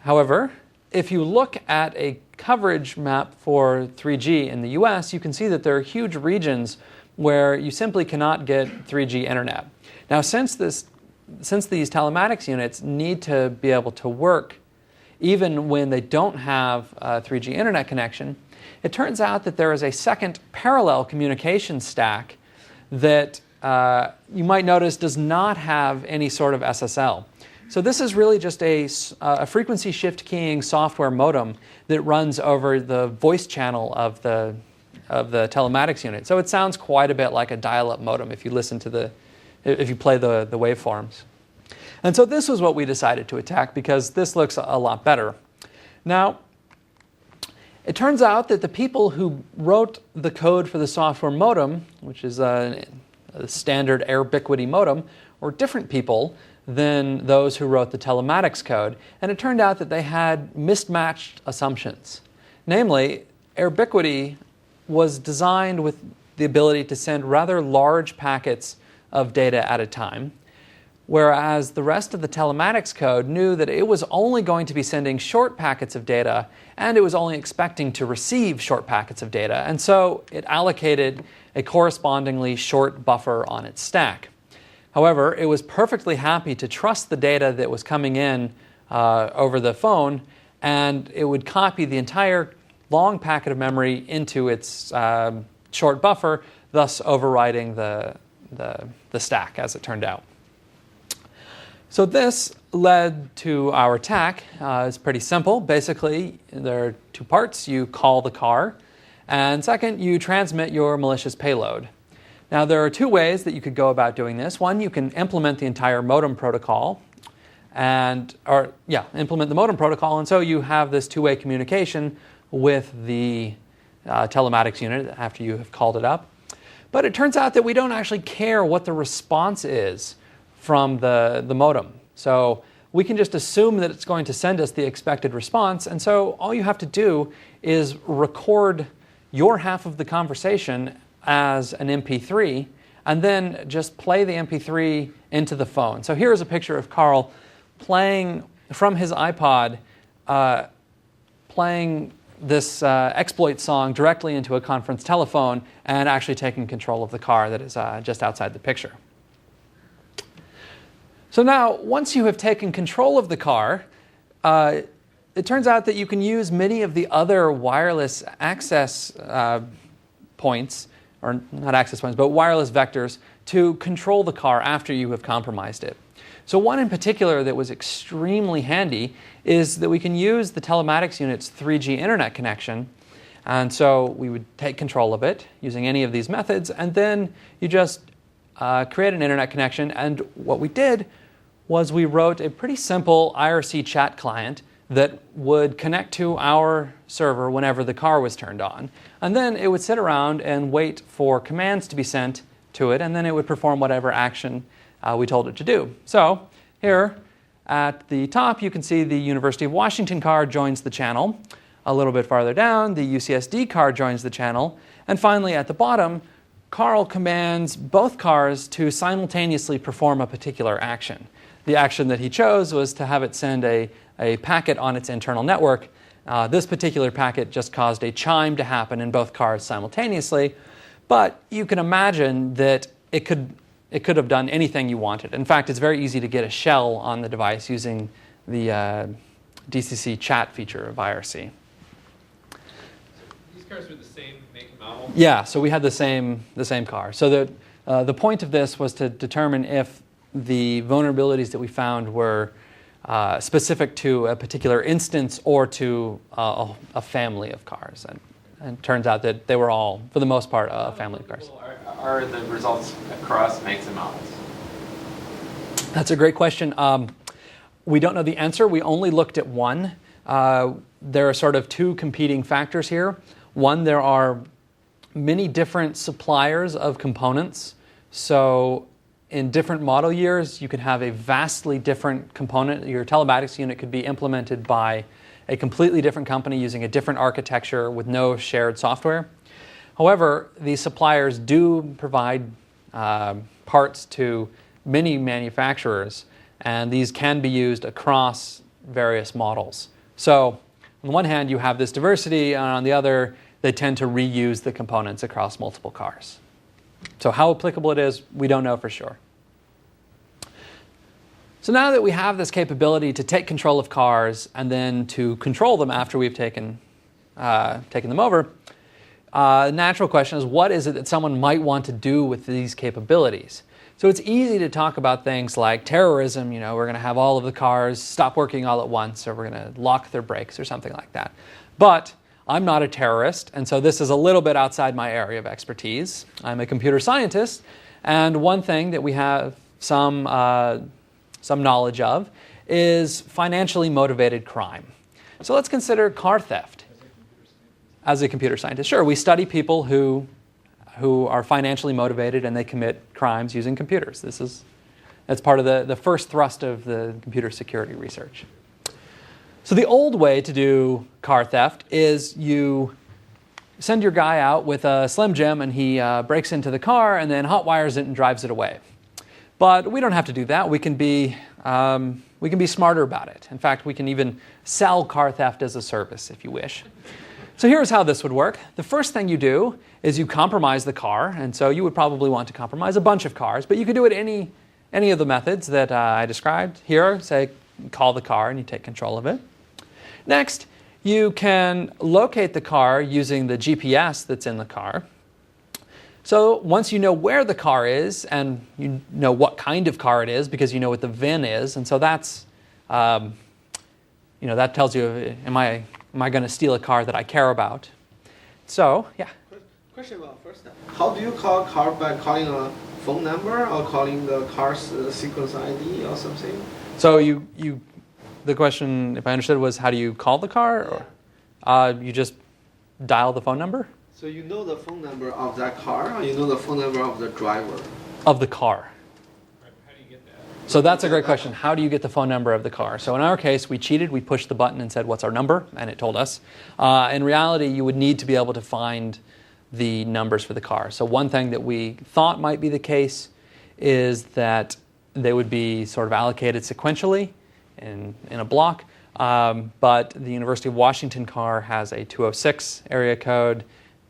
However, if you look at a coverage map for 3G in the US, you can see that there are huge regions where you simply cannot get 3G internet. Now, since these telematics units need to be able to work even when they don't have a 3G internet connection, it turns out that there is a second parallel communication stack that you might notice does not have any sort of SSL. So this is really just a frequency shift keying software modem that runs over the voice channel of the telematics unit. So it sounds quite a bit like a dial-up modem if you play the waveforms. And so this was what we decided to attack because this looks a lot better. Now, it turns out that the people who wrote the code for the software modem, which is a standard Airbiquity modem, were different people than those who wrote the telematics code. And it turned out that they had mismatched assumptions. Namely, Airbiquity was designed with the ability to send rather large packets of data at a time, whereas the rest of the telematics code knew that it was only going to be sending short packets of data, and it was only expecting to receive short packets of data. And so it allocated a correspondingly short buffer on its stack. However, it was perfectly happy to trust the data that was coming in over the phone, and it would copy the entire long packet of memory into its short buffer, thus overriding the stack, as it turned out. So this led to our attack. It's pretty simple. Basically, there are two parts. You call the car, and second, you transmit your malicious payload. Now, there are two ways that you could go about doing this. One, you can implement the entire modem protocol, implement the modem protocol, and so you have this two-way communication with the telematics unit after you have called it up. But it turns out that we don't actually care what the response is from the modem. So we can just assume that it's going to send us the expected response, and so all you have to do is record your half of the conversation as an MP3, and then just play the MP3 into the phone. So here's a picture of Carl playing from his iPod, playing this exploit song directly into a conference telephone and actually taking control of the car that is just outside the picture. So now, once you have taken control of the car, it turns out that you can use many of the other wireless access points, or not access points, but wireless vectors, to control the car after you have compromised it. So one in particular that was extremely handy is that we can use the telematics unit's 3G internet connection. And so we would take control of it using any of these methods, and then you just create an internet connection. And what we did was we wrote a pretty simple IRC chat client that would connect to our server whenever the car was turned on. And then it would sit around and wait for commands to be sent to it, and then it would perform whatever action we told it to do. So here at the top, you can see the University of Washington car joins the channel. A little bit farther down, the UCSD car joins the channel. And finally, at the bottom, Carl commands both cars to simultaneously perform a particular action. The action that he chose was to have it send a packet on its internal network. This particular packet just caused a chime to happen in both cars simultaneously, but you can imagine that it could have done anything you wanted. In fact, it's very easy to get a shell on the device using the DCC chat feature of IRC. These cars were the same make and model? Yeah, so we had the same car. So the point of this was to determine if the vulnerabilities that we found were specific to a particular instance or to a family of cars. And it turns out that they were all, for the most part, a family of cars. Are the results across makes and models? That's a great question. We don't know the answer. We only looked at one. There are sort of two competing factors here. One, there are many different suppliers of components. So in different model years, you could have a vastly different component. Your telematics unit could be implemented by a completely different company using a different architecture with no shared software. However, these suppliers do provide parts to many manufacturers, and these can be used across various models. So on the one hand, you have this diversity, and on the other, they tend to reuse the components across multiple cars. So how applicable it is, we don't know for sure. So now that we have this capability to take control of cars and then to control them after we've taken them over, the natural question is, what is it that someone might want to do with these capabilities? So it's easy to talk about things like terrorism. You know, we're going to have all of the cars stop working all at once, or we're going to lock their brakes or something like that. But I'm not a terrorist, and so this is a little bit outside my area of expertise. I'm a computer scientist, and one thing that we have some knowledge of is financially motivated crime. So let's consider car theft. As a computer scientist, sure, we study people who are financially motivated and they commit crimes using computers. That's part of the first thrust of the computer security research. So the old way to do car theft is you send your guy out with a Slim Jim and he breaks into the car and then hot wires it and drives it away. But we don't have to do that. We can be smarter about it. In fact, we can even sell car theft as a service if you wish. So here's how this would work. The first thing you do is you compromise the car, and so you would probably want to compromise a bunch of cars, but you could do it any of the methods that I described here. Say, call the car and you take control of it. Next, you can locate the car using the GPS that's in the car. So once you know where the car is and you know what kind of car it is because you know what the VIN is, and so that's, that tells you, am I going to steal a car that I care about? So, yeah. Question about first. How do you call a car, by calling a phone number or calling the car's sequence ID or something? So the question, if I understood, was how do you call the car? Or you just dial the phone number? So you know the phone number of that car, or you know the phone number of the driver? Of the car. Right. How do you get that? So that's a great question. How do you get the phone number of the car? So in our case, we cheated. We pushed the button and said, what's our number? And it told us. In reality, you would need to be able to find the numbers for the car. So one thing that we thought might be the case is that they would be sort of allocated sequentially in a block. But the University of Washington car has a 206 area code.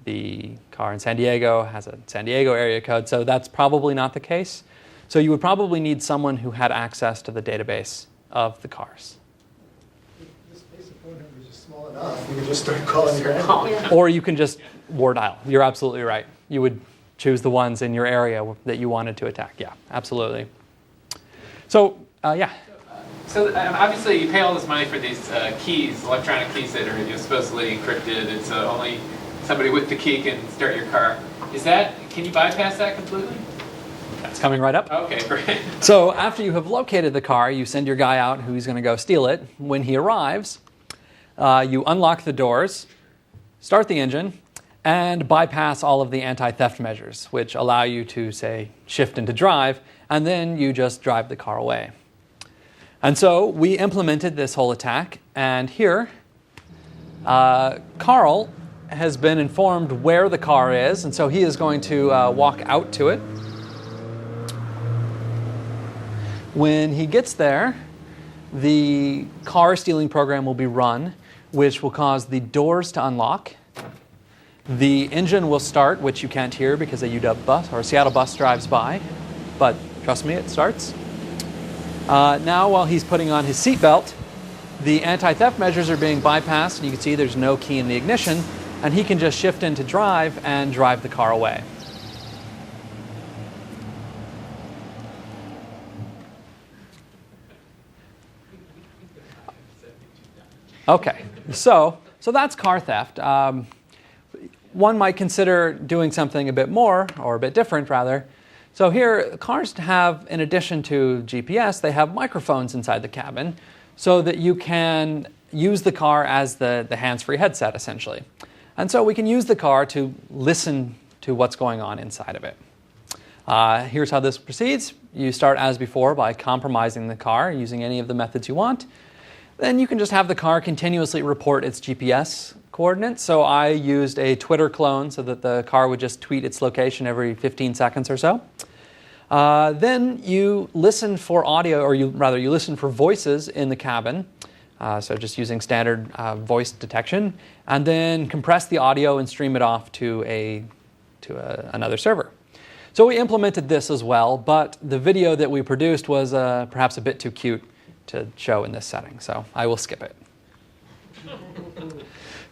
The car in San Diego has a San Diego area code, so that's probably not the case. So you would probably need someone who had access to the database of the cars. This basic phone number is just small enough. You can just start calling your end. Or you can just war dial. You're absolutely right. You would choose the ones in your area that you wanted to attack. Yeah, absolutely. So, yeah. So obviously you pay all this money for these keys, electronic keys that are supposedly encrypted. It's only somebody with the key can start your car. Can you bypass that completely? That's coming right up. Okay, great. So after you have located the car, you send your guy out who's going to go steal it. When he arrives, you unlock the doors, start the engine, and bypass all of the anti-theft measures, which allow you to, say, shift into drive, and then you just drive the car away. And so we implemented this whole attack, and here, Carl has been informed where the car is, and so he is going to walk out to it. When he gets there, the car stealing program will be run, which will cause the doors to unlock. The engine will start, which you can't hear because a UW bus or a Seattle bus drives by, but trust me, it starts. Now, while he's putting on his seatbelt, the anti-theft measures are being bypassed, and you can see there's no key in the ignition, and he can just shift into drive and drive the car away. Okay, so that's car theft. One might consider doing something a bit more, or a bit different rather. So here, cars have, in addition to GPS, they have microphones inside the cabin so that you can use the car as the hands-free headset, essentially. And so we can use the car to listen to what's going on inside of it. Here's how this proceeds. You start, as before, by compromising the car using any of the methods you want. Then you can just have the car continuously report its GPS coordinates. So I used a Twitter clone so that the car would just tweet its location every 15 seconds or so. Then you listen for audio, or you listen for voices in the cabin. So just using standard voice detection, and then compress the audio and stream it off to another server. So we implemented this as well, but the video that we produced was perhaps a bit too cute to show in this setting, so I will skip it.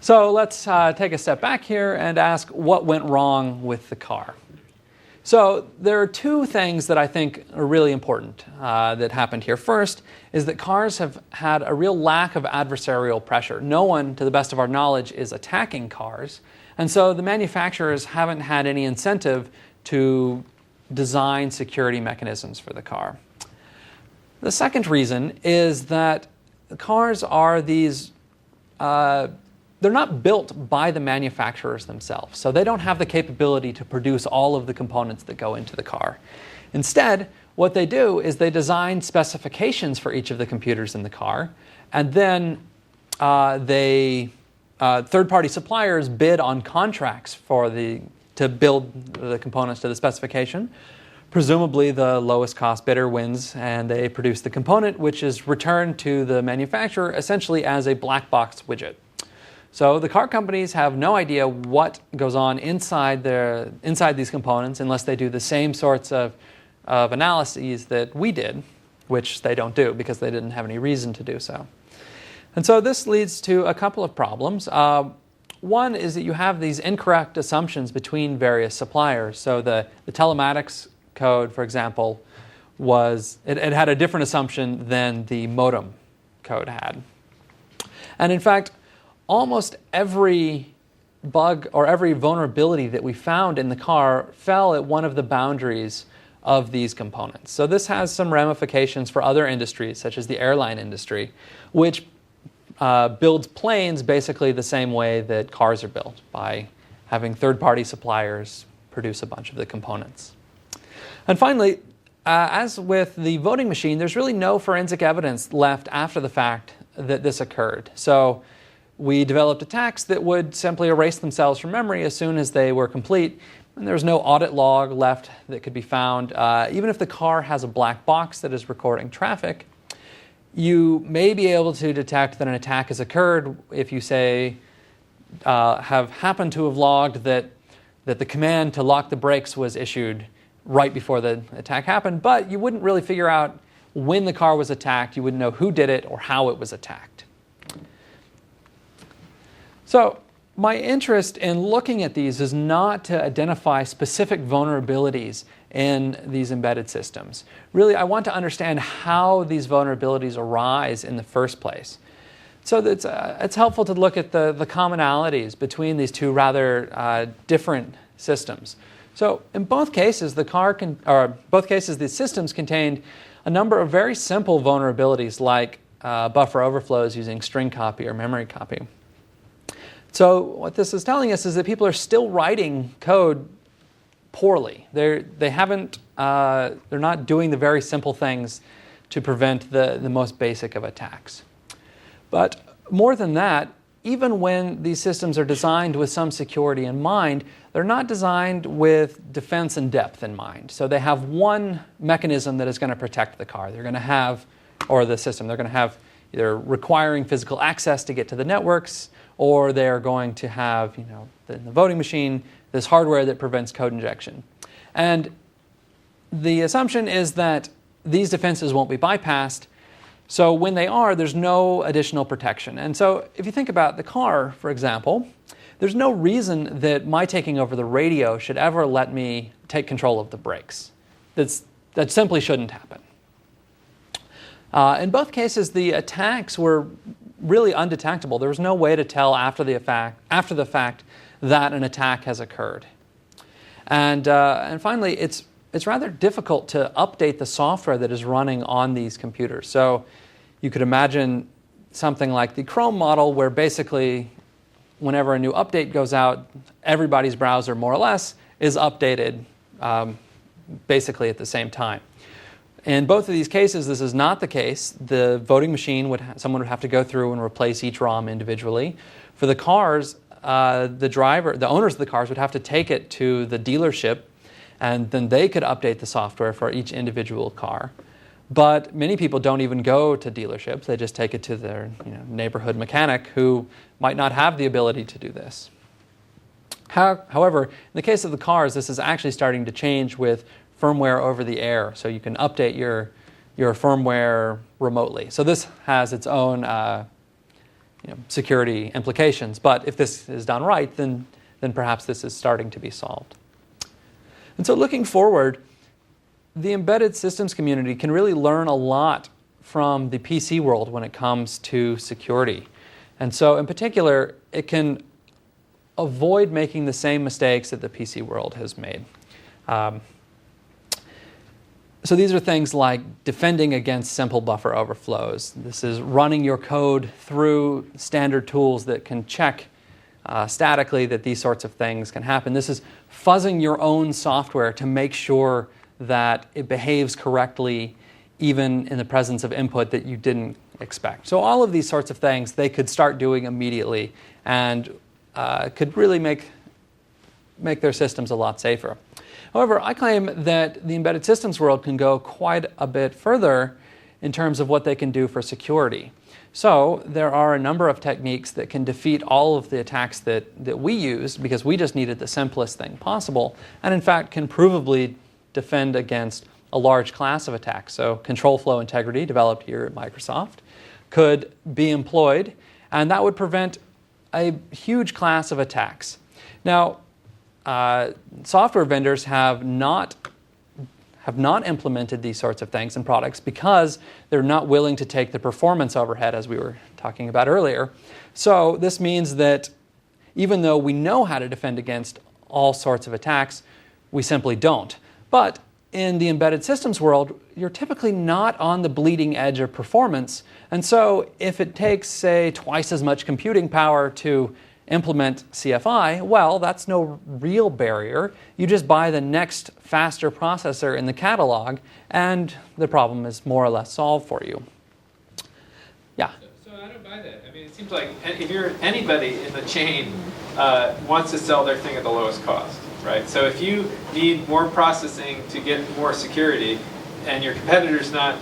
So let's take a step back here and ask what went wrong with the car. So there are two things that I think are really important that happened here. First is that cars have had a real lack of adversarial pressure. No one, to the best of our knowledge, is attacking cars. And so the manufacturers haven't had any incentive to design security mechanisms for the car. The second reason is that the cars are these they're not built by the manufacturers themselves, so they don't have the capability to produce all of the components that go into the car. Instead, what they do is they design specifications for each of the computers in the car, and then third-party suppliers bid on contracts to build the components to the specification. Presumably, the lowest cost bidder wins, and they produce the component, which is returned to the manufacturer essentially as a black box widget. So the car companies have no idea what goes on inside these components unless they do the same sorts of analyses that we did, which they don't do because they didn't have any reason to do so. And so this leads to a couple of problems. One is that you have these incorrect assumptions between various suppliers. So the Telematics code, for example, it had a different assumption than the modem code had. And in fact, almost every bug or every vulnerability that we found in the car fell at one of the boundaries of these components. So this has some ramifications for other industries, such as the airline industry, which builds planes basically the same way that cars are built, by having third-party suppliers produce a bunch of the components. And finally, as with the voting machine, there's really no forensic evidence left after the fact that this occurred. So we developed attacks that would simply erase themselves from memory as soon as they were complete, and there's no audit log left that could be found. Even if the car has a black box that is recording traffic, you may be able to detect that an attack has occurred if you, say, have happened to have logged that the command to lock the brakes was issued right before the attack happened, but you wouldn't really figure out when the car was attacked. You wouldn't know who did it or how it was attacked. So my interest in looking at these is not to identify specific vulnerabilities in these embedded systems. Really, I want to understand how these vulnerabilities arise in the first place. So it's helpful to look at the commonalities between these two rather different systems. So in both cases, these systems contained a number of very simple vulnerabilities, like buffer overflows using string copy or memory copy. So what this is telling us is that people are still writing code poorly. They're not doing the very simple things to prevent the most basic of attacks. But more than that, even when these systems are designed with some security in mind, they're not designed with defense in depth in mind. So they have one mechanism that is going to protect the car. They're going to have, or the system, they're going to have either requiring physical access to get to the networks, or they're going to have, in the voting machine, this hardware that prevents code injection. And the assumption is that these defenses won't be bypassed. So when they are, there's no additional protection. And so if you think about the car, for example, there's no reason that my taking over the radio should ever let me take control of the brakes. That simply shouldn't happen. In both cases, the attacks were really undetectable. There was no way to tell after the fact that an attack has occurred. And finally, it's rather difficult to update the software that is running on these computers. So you could imagine something like the Chrome model, where basically whenever a new update goes out, everybody's browser more or less is updated basically at the same time. In both of these cases, this is not the case. The voting machine someone would have to go through and replace each ROM individually. For the cars, the owners of the cars would have to take it to the dealership, and then they could update the software for each individual car. But many people don't even go to dealerships. They just take it to their neighborhood mechanic, who might not have the ability to do this. However, in the case of the cars, this is actually starting to change with firmware over the air. So you can update your firmware remotely. So this has its own security implications. But if this is done right, then perhaps this is starting to be solved. And so looking forward, the embedded systems community can really learn a lot from the PC world when it comes to security. And so in particular, it can avoid making the same mistakes that the PC world has made. So these are things like defending against simple buffer overflows. This is running your code through standard tools that can check statically that these sorts of things can happen. This is fuzzing your own software to make sure that it behaves correctly even in the presence of input that you didn't expect. So all of these sorts of things they could start doing immediately and could really make their systems a lot safer. However, I claim that the embedded systems world can go quite a bit further in terms of what they can do for security. So there are a number of techniques that can defeat all of the attacks that we use, because we just needed the simplest thing possible, and in fact can provably defend against a large class of attacks. So control flow integrity, developed here at Microsoft, could be employed, and that would prevent a huge class of attacks. Now, software vendors have not implemented these sorts of things in products because they're not willing to take the performance overhead, as we were talking about earlier. So this means that even though we know how to defend against all sorts of attacks, we simply don't. But in the embedded systems world, you're typically not on the bleeding edge of performance. And so if it takes, say, twice as much computing power to implement CFI, well, that's no real barrier. You just buy the next faster processor in the catalog, and the problem is more or less solved for you. Yeah? So I don't buy that. I mean, it seems like if you're anybody in the chain wants to sell their thing at the lowest cost, right? So if you need more processing to get more security, and your competitor's not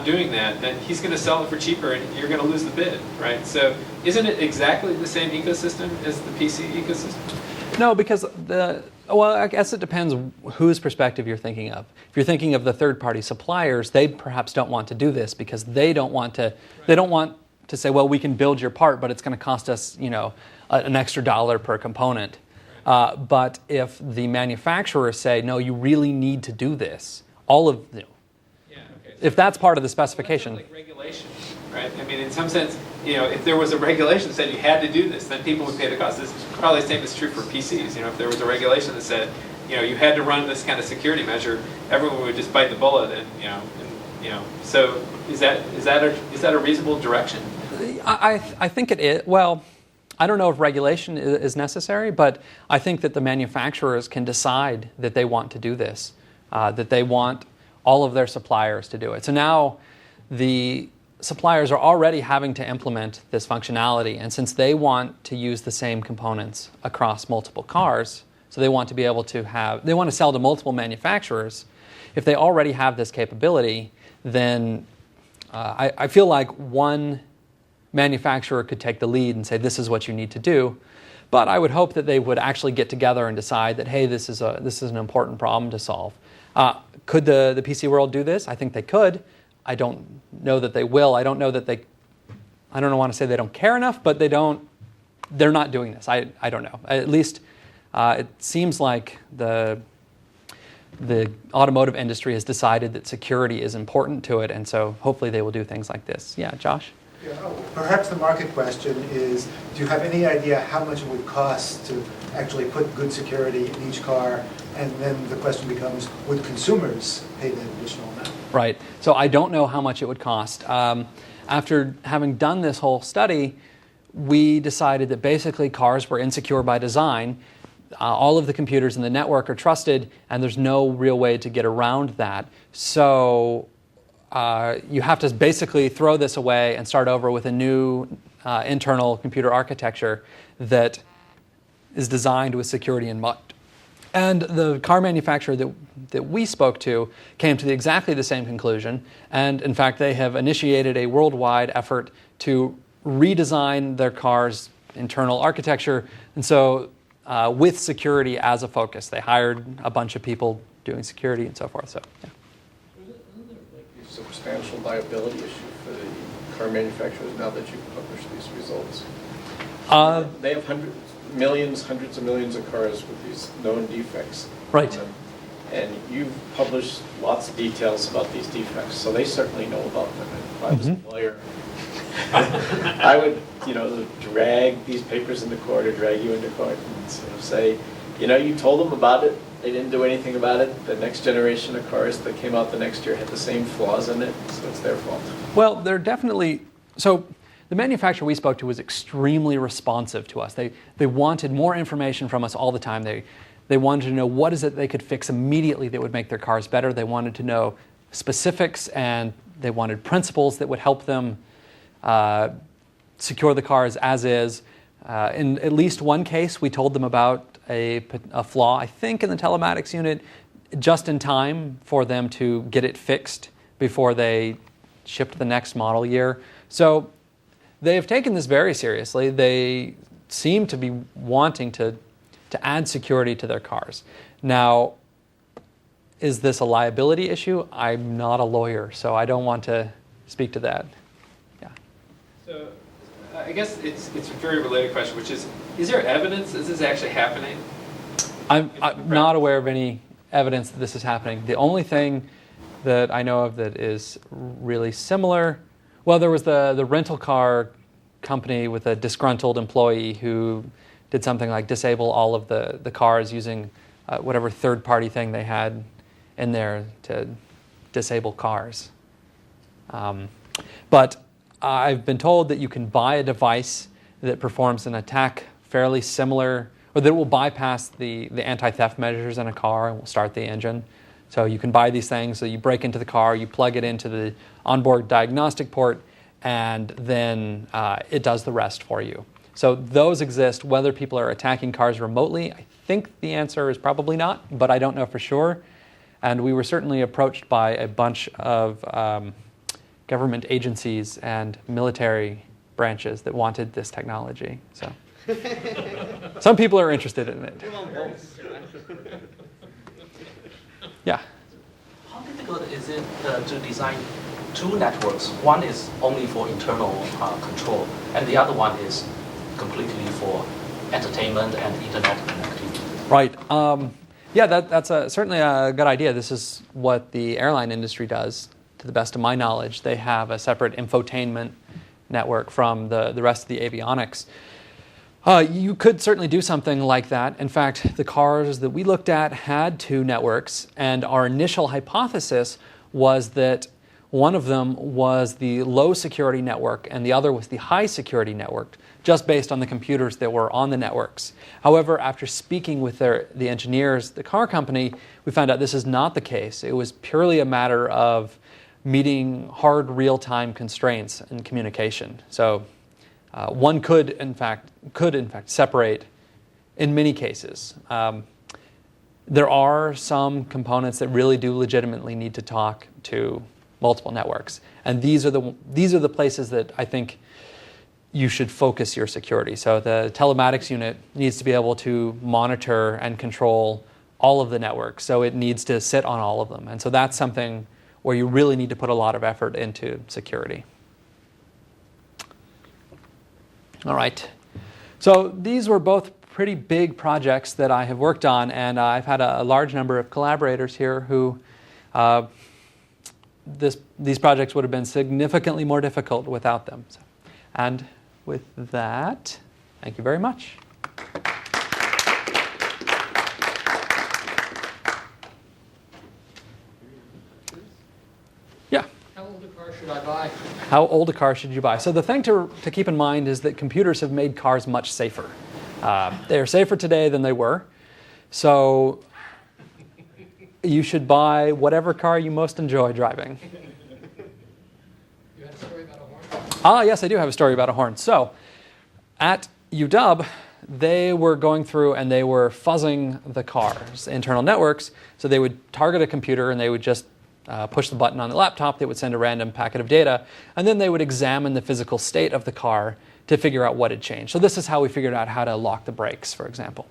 doing that, then he's going to sell it for cheaper, and you're going to lose the bid, right? So isn't it exactly the same ecosystem as the PC ecosystem? No, because I guess it depends whose perspective you're thinking of. If you're thinking of the third-party suppliers, they perhaps don't want to do this because they don't want to. They don't want to say, well, we can build your part, but it's going to cost us, an extra $1 per component. But if the manufacturers say, no, you really need to do this, if that's part of the specification. Well, that's like regulation, right? I mean, in some sense, if there was a regulation that said you had to do this, then people would pay the cost. This is probably the same is true for PCs. If there was a regulation that said, you had to run this kind of security measure, everyone would just bite the bullet, and So is that a reasonable direction? I think it is. Well, I don't know if regulation is necessary, but I think that the manufacturers can decide that they want to do this, that they want all of their suppliers to do it. So now the suppliers are already having to implement this functionality, and since they want to use the same components across multiple cars, so they want to sell to multiple manufacturers, if they already have this capability, then I feel like one manufacturer could take the lead and say, this is what you need to do. But I would hope that they would actually get together and decide that, hey, this is an important problem to solve. Could the PC world do this? I think they could. I don't know that they will. I don't want to say they don't care enough, but they're not doing this. I don't know. At least it seems like the automotive industry has decided that security is important to it, and so hopefully they will do things like this. Yeah, Josh? Yeah, perhaps the market question is, do you have any idea how much it would cost to actually put good security in each car? And then the question becomes, would consumers pay that additional amount? Right. So I don't know how much it would cost. After having done this whole study, we decided that basically cars were insecure by design. All of the computers in the network are trusted, and there's no real way to get around that. So you have to basically throw this away and start over with a new internal computer architecture that is designed with security in mind. And the car manufacturer that we spoke to came to exactly the same conclusion. And in fact, they have initiated a worldwide effort to redesign their car's internal architecture. And so with security as a focus, they hired a bunch of people doing security and so forth. So, yeah. Isn't there like a substantial liability issue for the car manufacturers now that you've published these results? They have hundreds of millions of cars with these known defects. Right. And you've published lots of details about these defects, so they certainly know about them. And if I was a lawyer, I would, drag these papers into court or drag you into court and sort of say, you told them about it, they didn't do anything about it. The next generation of cars that came out the next year had the same flaws in it, so it's their fault. Well, they're definitely, so the manufacturer we spoke to was extremely responsive to us. They wanted more information from us all the time. They wanted to know what is it they could fix immediately that would make their cars better. They wanted to know specifics, and they wanted principles that would help them secure the cars as is. In at least one case, we told them about a flaw, I think, in the telematics unit, just in time for them to get it fixed before they shipped the next model year. So they have taken this very seriously. They seem to be wanting to add security to their cars. Now, is this a liability issue? I'm not a lawyer, so I don't want to speak to that. Yeah. So I guess it's a very related question, which is there evidence this is actually happening? I'm not aware of any evidence that this is happening. The only thing that I know of that is really similar, well, there was the rental car company with a disgruntled employee who did something like disable all of the cars using whatever third-party thing they had in there to disable cars. But I've been told that you can buy a device that performs an attack fairly similar, or that will bypass the anti-theft measures in a car and will start the engine. So you can buy these things, so you break into the car, you plug it into the onboard diagnostic port, and then it does the rest for you. So those exist. Whether people are attacking cars remotely, I think the answer is probably not, but I don't know for sure. And we were certainly approached by a bunch of government agencies and military branches that wanted this technology. So some people are interested in it. Yeah. How difficult is it to design two networks? One is only for internal control, and the other one is completely for entertainment and internet connectivity. Right. Yeah, that's certainly a good idea. This is what the airline industry does, to the best of my knowledge. They have a separate infotainment network from the rest of the avionics. You could certainly do something like that. In fact, the cars that we looked at had two networks, and our initial hypothesis was that one of them was the low security network and the other was the high security network, just based on the computers that were on the networks. However, after speaking with the engineers, the car company, we found out this is not the case. It was purely a matter of meeting hard real-time constraints in communication. So one could in fact separate in many cases. There are some components that really do legitimately need to talk to multiple networks, and these are the places that I think you should focus your security. So the telematics unit needs to be able to monitor and control all of the networks, so it needs to sit on all of them, and so that's something where you really need to put a lot of effort into security. All right. So these were both pretty big projects that I have worked on, and I've had a large number of collaborators here who these projects would have been significantly more difficult without them. So. And with that, thank you very much. Yeah. How old a car should I buy? How old a car should you buy? So the thing to keep in mind is that computers have made cars much safer. They are safer today than they were. So you should buy whatever car you most enjoy driving. You had a story about a horn? Ah, yes, I do have a story about a horn. So at UW, they were going through and they were fuzzing the car's internal networks. So they would target a computer and they would just push the button on the laptop. They would send a random packet of data. And then they would examine the physical state of the car to figure out what had changed. So this is how we figured out how to lock the brakes, for example.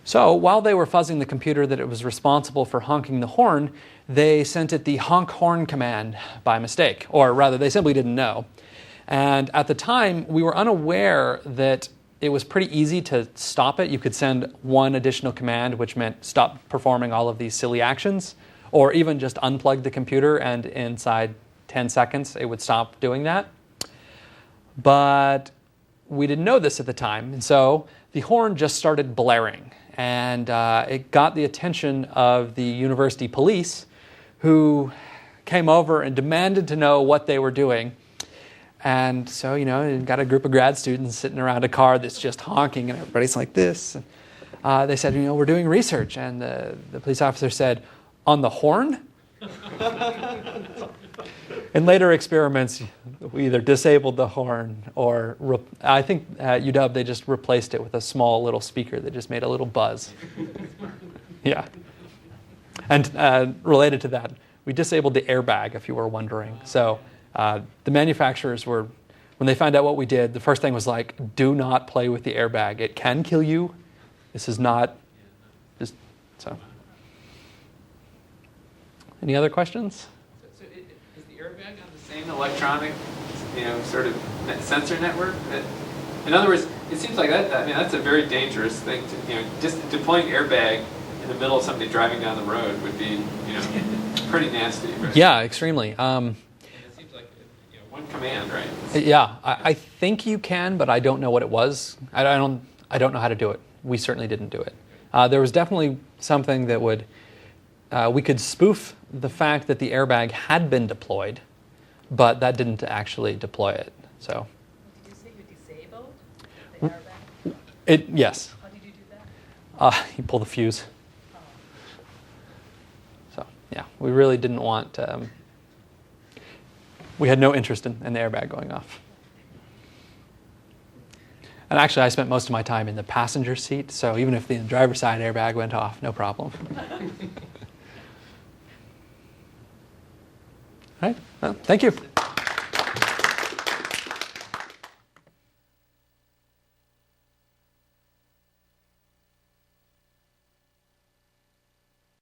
So while they were fuzzing the computer that it was responsible for honking the horn, they sent it the honk horn command by mistake. Or rather, they simply didn't know. And at the time, we were unaware that it was pretty easy to stop it. You could send one additional command, which meant stop performing all of these silly actions, or even just unplug the computer, and inside 10 seconds, it would stop doing that. But we didn't know this at the time, and so the horn just started blaring. And it got the attention of the university police, who came over and demanded to know what they were doing. And so, you got a group of grad students sitting around a car that's just honking, and everybody's like this. And, they said, we're doing research. And the police officer said, on the horn? In later experiments, we either disabled the horn or, I think at UW they just replaced it with a small little speaker that just made a little buzz. Yeah. And related to that, we disabled the airbag, if you were wondering. So the manufacturers were, when they found out what we did, the first thing was like, do not play with the airbag. It can kill you. This is not, just so. Any other questions? So is the airbag on the same electronic, sort of sensor network? In other words, it seems like that. I mean, that's a very dangerous thing to, just deploying airbag in the middle of somebody driving down the road would be, pretty nasty. Right? Yeah, extremely. It seems like one command, right? Yeah, I think you can, but I don't know what it was. I don't know how to do it. We certainly didn't do it. There was definitely something that would. We could spoof the fact that the airbag had been deployed, but that didn't actually deploy it. So. Did you say you disabled the airbag? Yes. How did you do that? You pull the fuse. So yeah, we really didn't want. We had no interest in the airbag going off. And actually, I spent most of my time in the passenger seat, so even if the driver's side airbag went off, no problem. All right. Well, thank you.